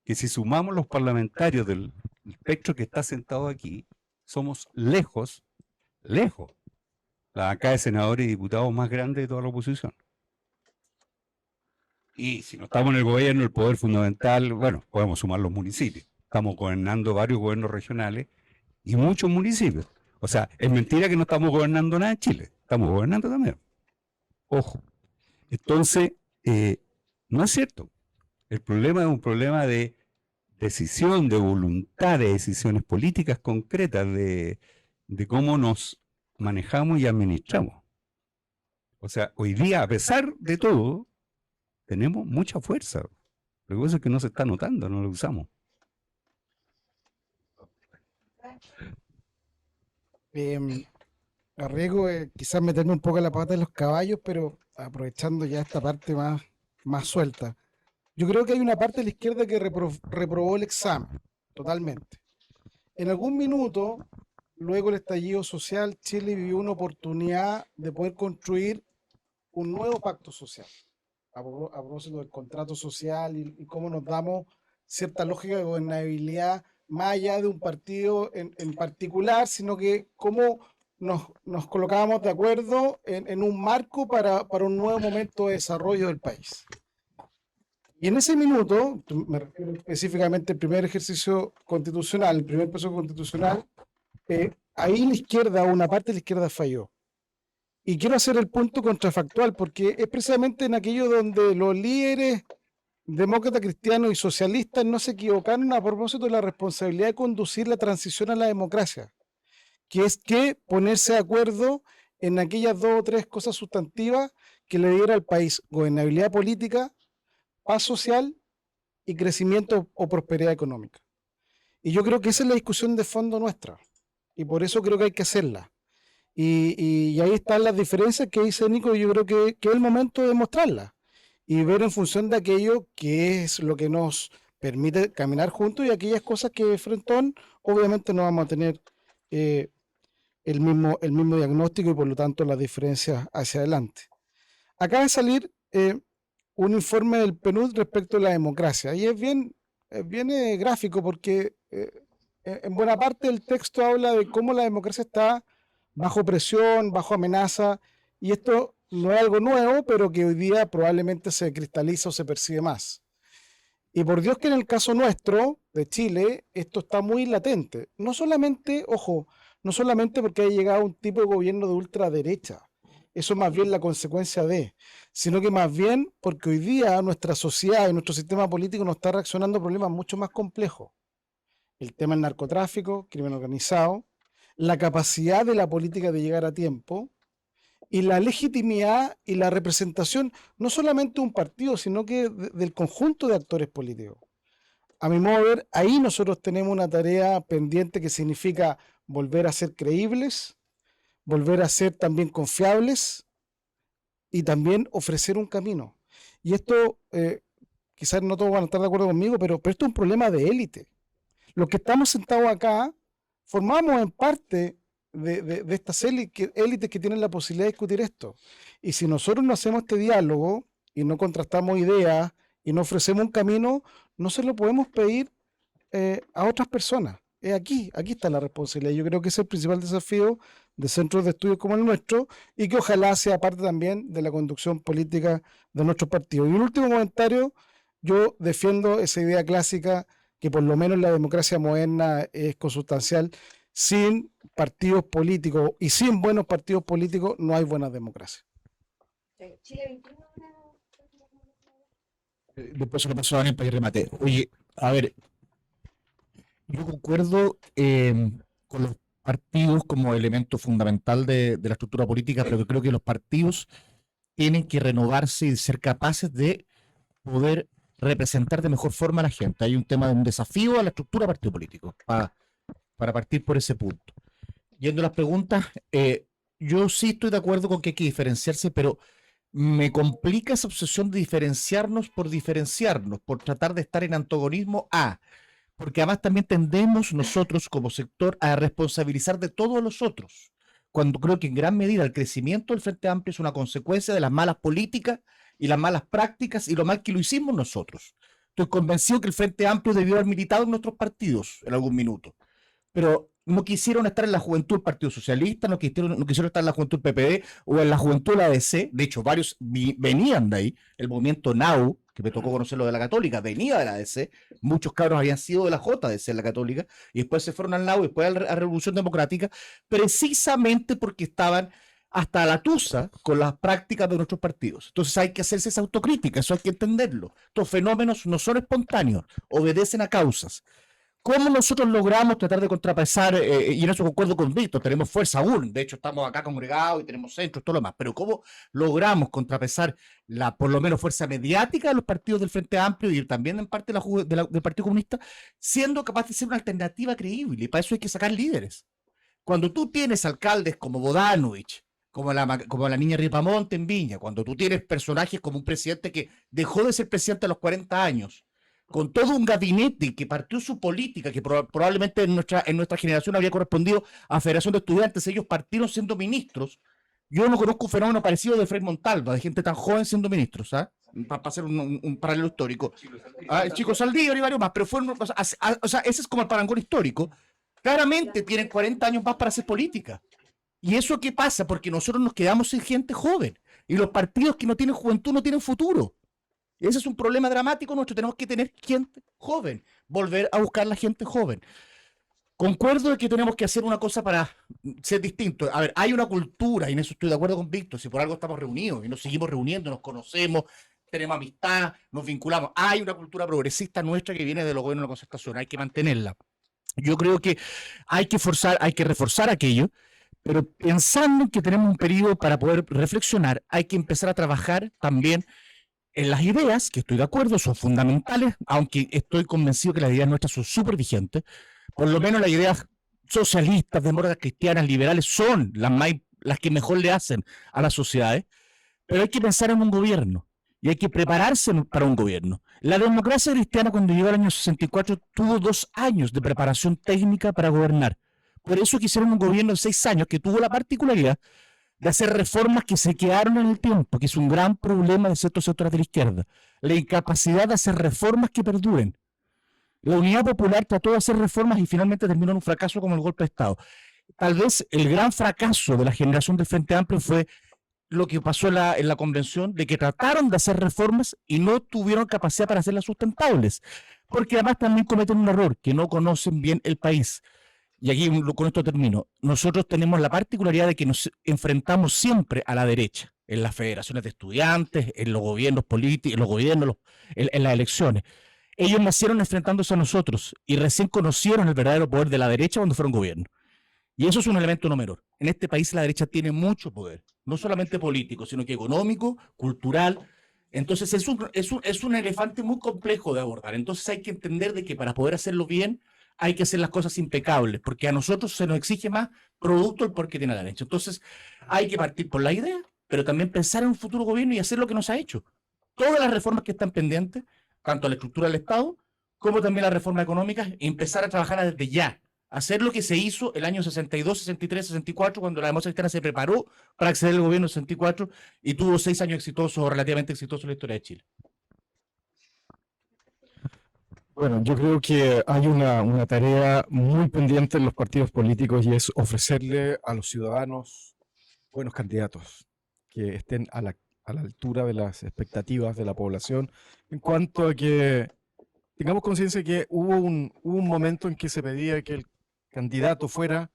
que si sumamos los parlamentarios del espectro que está sentado aquí, somos lejos, la bancada de senadores y diputados más grande de toda la oposición. Y si no estamos en el gobierno, el poder fundamental, bueno, podemos sumar los municipios. Estamos gobernando varios gobiernos regionales y muchos municipios. O sea, es mentira que no estamos gobernando nada en Chile. Estamos gobernando también. Ojo. Entonces, no es cierto. El problema es un problema de decisión, de voluntad, de decisiones políticas concretas, de cómo nos manejamos y administramos. O sea, hoy día, a pesar de todo, tenemos mucha fuerza. Lo que pasa es que no se está notando, no lo usamos. Arriesgo quizás meterme un poco en la pata de los caballos, pero aprovechando ya esta parte más suelta. Yo creo que hay una parte de la izquierda que reprobó el examen, totalmente. En algún minuto, luego del estallido social, Chile vivió una oportunidad de poder construir un nuevo pacto social. A propósito del contrato social y cómo nos damos cierta lógica de gobernabilidad más allá de un partido en particular, sino que cómo nos colocábamos de acuerdo en un marco para un nuevo momento de desarrollo del país. Y en ese minuto, me refiero específicamente al primer ejercicio constitucional, el primer proceso constitucional, ahí la izquierda, una parte de la izquierda falló. Y quiero hacer el punto contrafactual, porque es precisamente en aquello donde los líderes demócratas, cristianos y socialistas no se equivocaron a propósito de la responsabilidad de conducir la transición a la democracia, que es que ponerse de acuerdo en aquellas 2 o 3 cosas sustantivas que le diera al país gobernabilidad política, paz social y crecimiento o prosperidad económica. Y yo creo que esa es la discusión de fondo nuestra, y por eso creo que hay que hacerla. Y ahí están las diferencias que dice Nico, y yo creo que es el momento de mostrarlas y ver en función de aquello que es lo que nos permite caminar juntos y aquellas cosas que frentón obviamente no vamos a tener el mismo diagnóstico y por lo tanto las diferencias hacia adelante. Acaba de salir un informe del PNUD respecto a la democracia y es bien gráfico porque en buena parte el texto habla de cómo la democracia está bajo presión, bajo amenaza, y esto no es algo nuevo, pero que hoy día probablemente se cristaliza o se percibe más. Y por Dios que en el caso nuestro, de Chile, esto está muy latente. No solamente, ojo, no solamente porque haya llegado un tipo de gobierno de ultraderecha, eso es más bien la consecuencia de, sino que más bien porque hoy día nuestra sociedad y nuestro sistema político nos está reaccionando a problemas mucho más complejos. El tema del narcotráfico, crimen organizado, la capacidad de la política de llegar a tiempo y la legitimidad y la representación no solamente de un partido, sino que del conjunto de actores políticos. A mi modo de ver, ahí nosotros tenemos una tarea pendiente que significa volver a ser creíbles, volver a ser también confiables y también ofrecer un camino. Y esto, quizás no todos van a estar de acuerdo conmigo, pero esto es un problema de élite. Los que estamos sentados acá formamos en parte de estas élites que tienen la posibilidad de discutir esto. Y si nosotros no hacemos este diálogo y no contrastamos ideas y no ofrecemos un camino, no se lo podemos pedir a otras personas. Aquí está la responsabilidad. Yo creo que ese es el principal desafío de centros de estudios como el nuestro y que ojalá sea parte también de la conducción política de nuestros partidos. Y un último comentario, yo defiendo esa idea clásica que por lo menos la democracia moderna es consustancial. Sin partidos políticos y sin buenos partidos políticos no hay buena democracia. Después se lo paso a Daniel para que remate. Oye, a ver, yo concuerdo con los partidos como elemento fundamental de la estructura política, pero que creo que los partidos tienen que renovarse y ser capaces de poder representar de mejor forma a la gente. Hay un tema de un desafío a la estructura de partido político, para partir por ese punto. Yendo a las preguntas, yo sí estoy de acuerdo con que hay que diferenciarse, pero me complica esa obsesión de diferenciarnos, por tratar de estar en antagonismo porque además también tendemos nosotros como sector a responsabilizar de todos los otros, cuando creo que en gran medida el crecimiento del Frente Amplio es una consecuencia de las malas políticas y las malas prácticas y lo mal que lo hicimos nosotros. Estoy convencido que el Frente Amplio debió haber militado en nuestros partidos en algún minuto, pero no quisieron estar en la juventud del Partido Socialista, no quisieron estar en la juventud del PPD o en la juventud de la ADC. De hecho, varios venían de ahí. El movimiento NAU, que me tocó conocerlo de la Católica, venía de la ADC. Muchos cabros habían sido de la JDC en la Católica y después se fueron al NAU y después a la Revolución Democrática, precisamente porque estaban hasta la tusa con las prácticas de nuestros partidos. Entonces hay que hacerse esa autocrítica, eso hay que entenderlo. Estos fenómenos no son espontáneos, obedecen a causas. ¿Cómo nosotros logramos tratar de contrapesar, y en eso concuerdo con Víctor, tenemos fuerza aún, de hecho estamos acá congregados y tenemos centros, todo lo demás, pero cómo logramos contrapesar la, por lo menos, fuerza mediática de los partidos del Frente Amplio y también en parte del Partido Comunista, siendo capaz de ser una alternativa creíble? Y para eso hay que sacar líderes. Cuando tú tienes alcaldes como Bodanovich, como la niña Ripamonte en Viña, cuando tú tienes personajes como un presidente que dejó de ser presidente a los 40 años, con todo un gabinete que partió su política, que probablemente en nuestra generación había correspondido a Federación de Estudiantes, ellos partieron siendo ministros. Yo no conozco un fenómeno parecido de Frei Montalva, de gente tan joven siendo ministros, ¿sabes? Para hacer un paralelo histórico. Chico Saldívar y varios más, pero fueron, o sea, ese es como el parangón histórico. Claramente tienen 40 años más para hacer política. ¿Y eso qué pasa? Porque nosotros nos quedamos sin gente joven. Y los partidos que no tienen juventud no tienen futuro. Ese es un problema dramático nuestro. Tenemos que tener gente joven, volver a buscar la gente joven. Concuerdo de que tenemos que hacer una cosa para ser distintos. A ver, hay una cultura, y en eso estoy de acuerdo con Víctor, si por algo estamos reunidos y nos seguimos reuniendo, nos conocemos, tenemos amistad, nos vinculamos. Hay una cultura progresista nuestra que viene de lo bueno de la concertación, hay que mantenerla. Yo creo que hay que reforzar aquello, pero pensando en que tenemos un periodo para poder reflexionar, hay que empezar a trabajar también en las ideas, que estoy de acuerdo, son fundamentales, aunque estoy convencido que las ideas nuestras son súper vigentes. Por lo menos las ideas socialistas, demócratas, cristianas, liberales son las que mejor le hacen a las sociedades. Pero hay que pensar en un gobierno y hay que prepararse para un gobierno. La democracia cristiana, cuando llegó al año 64, tuvo 2 años de preparación técnica para gobernar. Por eso quisieron un gobierno de 6 años que tuvo la particularidad de hacer reformas que se quedaron en el tiempo, que es un gran problema de ciertos sectores de la izquierda. La incapacidad de hacer reformas que perduren. La Unidad Popular trató de hacer reformas y finalmente terminó en un fracaso como el golpe de Estado. Tal vez el gran fracaso de la generación del Frente Amplio fue lo que pasó en la convención, de que trataron de hacer reformas y no tuvieron capacidad para hacerlas sustentables. Porque además también cometen un error, que no conocen bien el país. y aquí con esto termino, nosotros tenemos la particularidad de que nos enfrentamos siempre a la derecha, en las federaciones de estudiantes, en los gobiernos políticos, en los gobiernos, en las elecciones. Ellos nacieron enfrentándose a nosotros y recién conocieron el verdadero poder de la derecha cuando fueron gobierno. Y eso es un elemento no menor. En este país la derecha tiene mucho poder, no solamente político, sino que económico, cultural. Entonces es un elefante muy complejo de abordar. Entonces hay que entender de que para poder hacerlo bien hay que hacer las cosas impecables, porque a nosotros se nos exige más producto el poder que tiene la derecha. Entonces hay que partir por la idea, pero también pensar en un futuro gobierno y hacer lo que nos ha hecho. Todas las reformas que están pendientes, tanto la estructura del Estado como también las reformas económicas, y empezar a trabajar desde ya. Hacer lo que se hizo el año 62, 63, 64, cuando la democracia cristiana se preparó para acceder al gobierno en 64 y tuvo 6 años exitosos o relativamente exitosos en la historia de Chile. Bueno, yo creo que hay una tarea muy pendiente en los partidos políticos y es ofrecerle a los ciudadanos buenos candidatos que estén a la altura de las expectativas de la población en cuanto a que tengamos conciencia que hubo un momento en que se pedía que el candidato fuera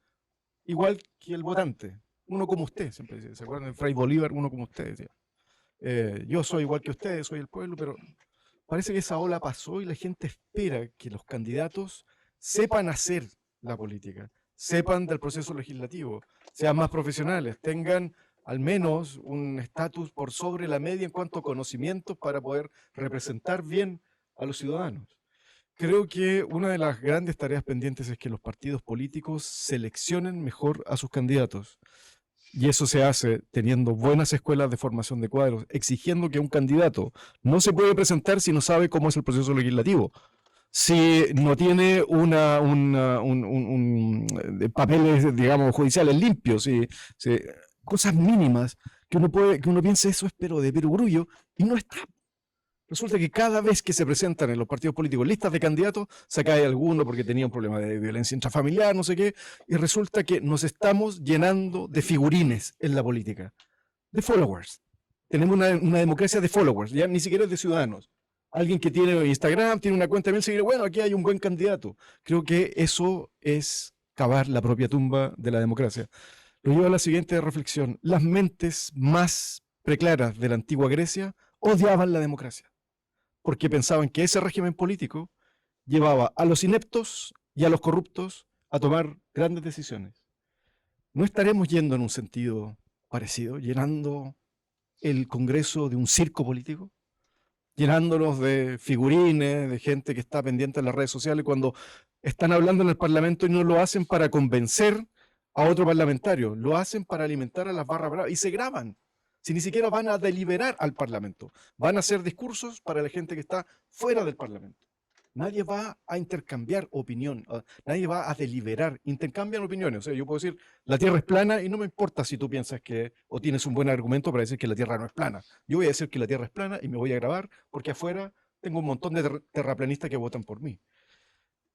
igual que el votante, uno como usted, siempre decía, ¿se acuerdan de Fray Bolívar? Uno como usted, decía. Yo soy igual que ustedes, soy el pueblo, pero parece que esa ola pasó y la gente espera que los candidatos sepan hacer la política, sepan del proceso legislativo, sean más profesionales, tengan al menos un estatus por sobre la media en cuanto a conocimientos para poder representar bien a los ciudadanos. Creo que una de las grandes tareas pendientes es que los partidos políticos seleccionen mejor a sus candidatos. Y eso se hace teniendo buenas escuelas de formación de cuadros, exigiendo que un candidato no se puede presentar si no sabe cómo es el proceso legislativo, si no tiene papeles, digamos, judiciales limpios, cosas mínimas que uno piensa eso es pero de perogrullo y no está. Resulta que cada vez que se presentan en los partidos políticos listas de candidatos, se cae alguno porque tenía un problema de violencia intrafamiliar, no sé qué, y resulta que nos estamos llenando de figurines en la política, de followers. Tenemos una democracia de followers, ya ni siquiera es de ciudadanos. Alguien que tiene Instagram, tiene una cuenta de 1000 seguidores, bueno, aquí hay un buen candidato. Creo que eso es cavar la propia tumba de la democracia. Lo llevo a la siguiente reflexión. Las mentes más preclaras de la antigua Grecia odiaban la democracia, porque pensaban que ese régimen político llevaba a los ineptos y a los corruptos a tomar grandes decisiones. ¿No estaremos yendo en un sentido parecido, llenando el Congreso de un circo político? Llenándonos de figurines, de gente que está pendiente en las redes sociales cuando están hablando en el Parlamento y no lo hacen para convencer a otro parlamentario, lo hacen para alimentar a las barras bravas y se graban. Si ni siquiera van a deliberar al Parlamento, van a hacer discursos para la gente que está fuera del Parlamento. Nadie va a intercambiar opinión, nadie va a deliberar, intercambian opiniones. O sea, yo puedo decir, la Tierra es plana y no me importa si tú piensas que, o tienes un buen argumento para decir que la Tierra no es plana. Yo voy a decir que la Tierra es plana y me voy a grabar porque afuera tengo un montón de terraplanistas que votan por mí.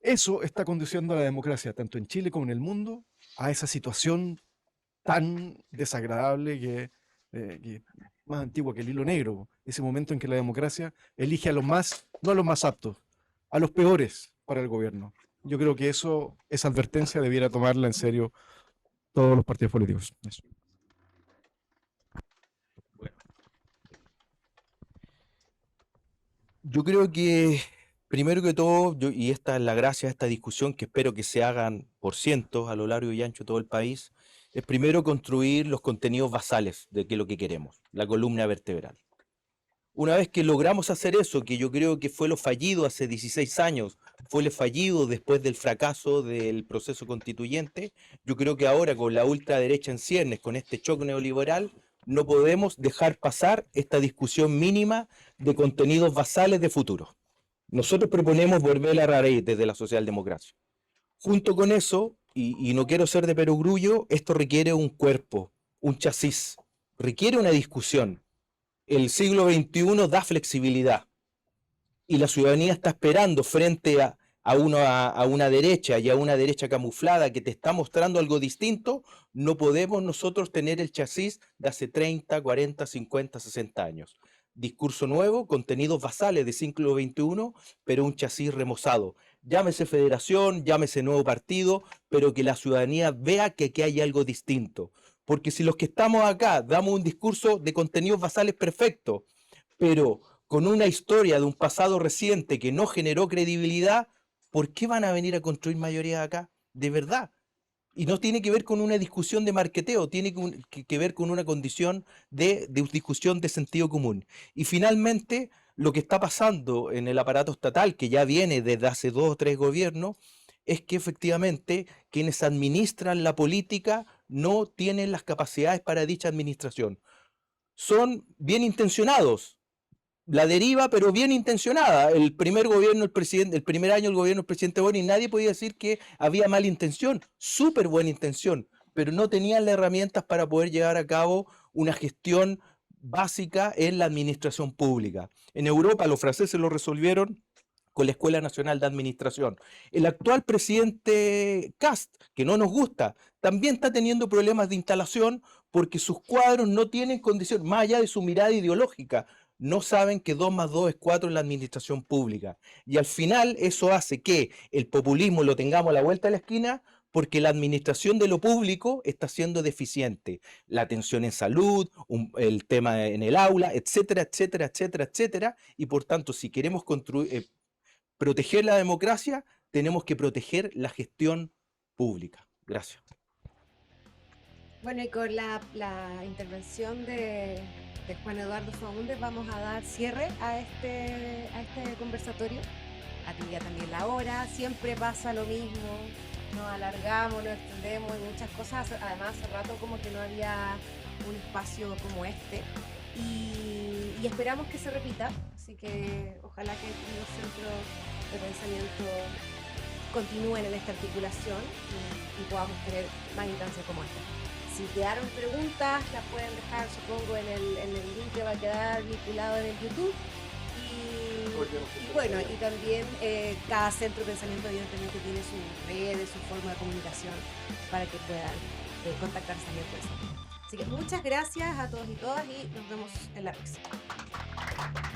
Eso está conduciendo a la democracia, tanto en Chile como en el mundo, a esa situación tan desagradable que más antigua que el hilo negro, ese momento en que la democracia elige a los más, no a los más aptos, a los peores para el gobierno. Yo creo que esa advertencia debiera tomarla en serio todos los partidos políticos. Eso. Bueno. Yo creo que, primero que todo, y esta es la gracia de esta discusión, que espero que se hagan por cientos a lo largo y ancho de todo el país, es primero construir los contenidos basales de qué es lo que queremos, la columna vertebral. Una vez que logramos hacer eso, que yo creo que fue lo fallido hace 16 años, fue lo fallido después del fracaso del proceso constituyente, yo creo que ahora con la ultraderecha en ciernes, con este choque neoliberal, no podemos dejar pasar esta discusión mínima de contenidos basales de futuro. Nosotros proponemos volver a la raíz desde la socialdemocracia. Junto con eso, y no quiero ser de perogrullo, esto requiere un cuerpo, un chasis, requiere una discusión. El siglo XXI da flexibilidad y la ciudadanía está esperando frente a una derecha y a una derecha camuflada que te está mostrando algo distinto. No podemos nosotros tener el chasis de hace 30, 40, 50, 60 años. Discurso nuevo, contenidos basales del siglo XXI, pero un chasis remozado. llámese federación, llámese nuevo partido, pero que la ciudadanía vea que aquí hay algo distinto. Porque si los que estamos acá damos un discurso de contenidos basales perfecto, pero con una historia de un pasado reciente que no generó credibilidad, ¿por qué van a venir a construir mayorías acá? De verdad. Y no tiene que ver con una discusión de marqueteo, tiene que ver con una condición de discusión de sentido común. Y finalmente, lo que está pasando en el aparato estatal, que ya viene desde hace 2 o 3 gobiernos, es que efectivamente quienes administran la política no tienen las capacidades para dicha administración. Son bien intencionados, la deriva, pero bien intencionada. El primer gobierno, el primer año del gobierno del presidente Boric, nadie podía decir que había mala intención, súper buena intención, pero no tenían las herramientas para poder llevar a cabo una gestión básica en la administración pública. En Europa los franceses lo resolvieron con la Escuela Nacional de Administración. El actual presidente Kast, que no nos gusta, también está teniendo problemas de instalación porque sus cuadros no tienen condición, más allá de su mirada ideológica, no saben que 2 más 2 es 4 en la administración pública. Y al final eso hace que el populismo lo tengamos a la vuelta de la esquina porque la administración de lo público está siendo deficiente. La atención en salud, el tema en el aula, etcétera, etcétera, etcétera, etcétera. Y por tanto, si queremos proteger la democracia, tenemos que proteger la gestión pública. Gracias. Bueno, y con la intervención de Juan Eduardo Faúndez vamos a dar cierre a este conversatorio. A ti ya también la hora, siempre pasa lo mismo, nos alargamos, nos extendemos en muchas cosas. Además, hace rato como que no había un espacio como este y esperamos que se repita, así que ojalá que los centros de pensamiento continúen en esta articulación y podamos tener más instancias como esta. Si quedaron preguntas, las pueden dejar, supongo, en el link que va a quedar vinculado en el YouTube. Y bueno, y también cada centro de pensamiento evidentemente tiene sus redes, su forma de comunicación para que puedan contactarse también por eso. Así que muchas gracias a todos y todas y nos vemos en la próxima.